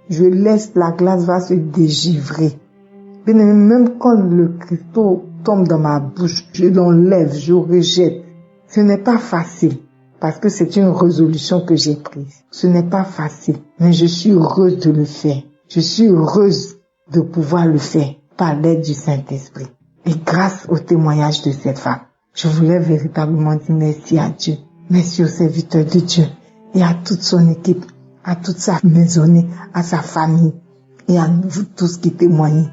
Je laisse la glace va se dégivrer. Même quand le cristaux tombe dans ma bouche, je l'enlève, je rejette. Ce n'est pas facile. Parce que c'est une résolution que j'ai prise. Ce n'est pas facile, mais je suis heureuse de le faire. Je suis heureuse de pouvoir le faire par l'aide du Saint-Esprit. Et grâce au témoignage de cette femme, je voulais véritablement dire merci à Dieu, merci au serviteur de Dieu et à toute son équipe, à toute sa maisonnée, à sa famille et à vous tous qui témoignez.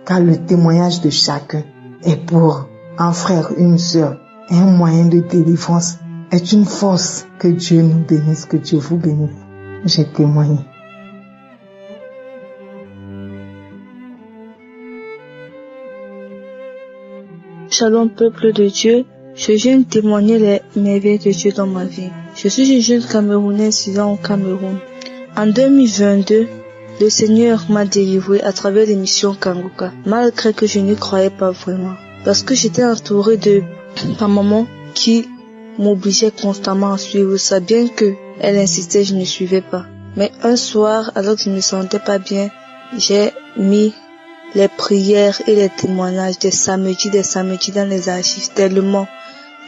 Car le témoignage de chacun est pour un frère, une sœur et un moyen de délivrance. Est une force. Que Dieu nous bénisse, que Dieu vous bénisse. J'ai témoigné. Shalom peuple de Dieu, je viens témoigner les merveilles de Dieu dans ma vie. Je suis une jeune Camerounaise vivant au Cameroun. En 2022, le Seigneur m'a délivré à travers l'émission Kanguka, malgré que je n'y croyais pas vraiment. Parce que j'étais entourée de ma maman qui m'obligeait constamment à suivre ça, bien que elle insistait, je ne suivais pas. Mais un soir, alors que je ne me sentais pas bien, j'ai mis les prières et les témoignages des samedis dans les archives tellement.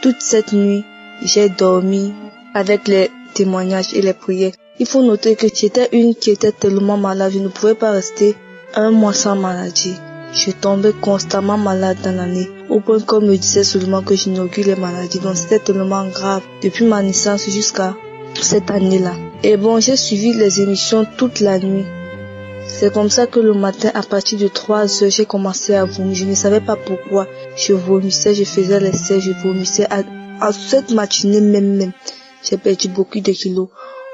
Toute cette nuit, j'ai dormi avec les témoignages et les prières. Il faut noter que j'étais une qui était tellement malade, je ne pouvais pas rester un mois sans maladie. Je tombais constamment malade dans l'année, au point qu'on me disait seulement que j'inaugure les maladies. Donc c'était tellement grave, depuis ma naissance jusqu'à cette année-là. Et bon, j'ai suivi les émissions toute la nuit. C'est comme ça que le matin, à partir de 3 heures, j'ai commencé à vomir. Je ne savais pas pourquoi. Je vomissais, je faisais les selles, je vomissais. À cette matinée même, j'ai perdu beaucoup de kilos.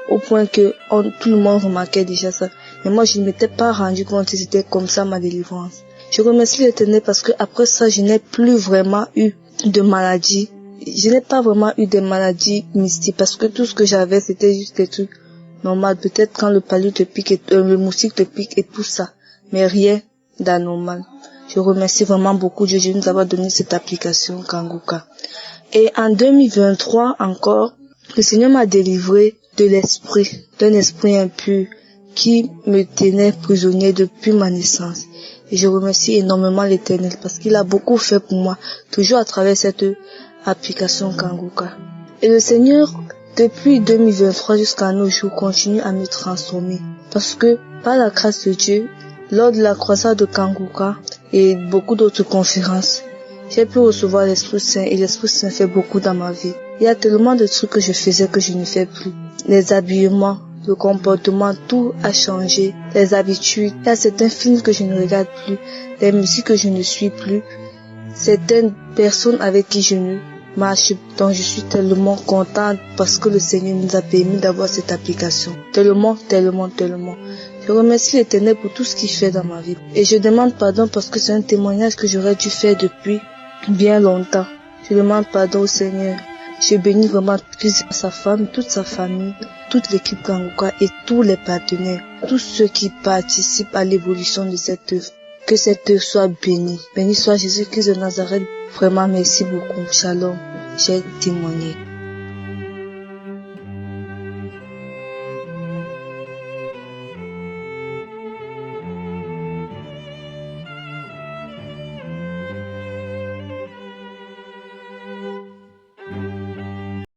Au point que tout le monde remarquait déjà ça. Mais moi, je ne m'étais pas rendu compte que c'était comme ça ma délivrance. Je remercie l'Éternel parce que après ça, je n'ai plus vraiment eu de maladie. Je n'ai pas vraiment eu de maladies mystiques parce que tout ce que j'avais, c'était juste des trucs normaux. Peut-être quand le palu te pique, et le moustique te pique et tout ça. Mais rien d'anormal. Je remercie vraiment beaucoup Dieu de nous avoir donné cette application Kanguka. Et en 2023 encore, le Seigneur m'a délivré de l'esprit, d'un esprit impur qui me tenait prisonnier depuis ma naissance. Et je remercie énormément l'Éternel parce qu'il a beaucoup fait pour moi, toujours à travers cette application Kanguka. Et le Seigneur, depuis 2023 jusqu'à nos jours, continue à me transformer. Parce que, par la grâce de Dieu, lors de la croisade de Kanguka et beaucoup d'autres conférences, j'ai pu recevoir l'Esprit Saint et l'Esprit Saint fait beaucoup dans ma vie. Il y a tellement de trucs que je faisais que je ne fais plus. Les habillements, le comportement, tout a changé. Les habitudes, il y a certains films que je ne regarde plus, les musiques que je ne suis plus, certaines personnes avec qui je ne marche. Donc je suis tellement contente parce que le Seigneur nous a permis d'avoir cette application. Tellement. Je remercie l'Éternel pour tout ce qu'il fait dans ma vie. Et je demande pardon parce que c'est un témoignage que j'aurais dû faire depuis bien longtemps. Je demande pardon au Seigneur. Je bénis vraiment sa femme, toute sa famille, toute l'équipe Kanguka et tous les partenaires, tous ceux qui participent à l'évolution de cette œuvre. Que cette œuvre soit bénie. Béni soit Jésus-Christ de Nazareth. Vraiment, merci beaucoup. Shalom. J'ai témoigné.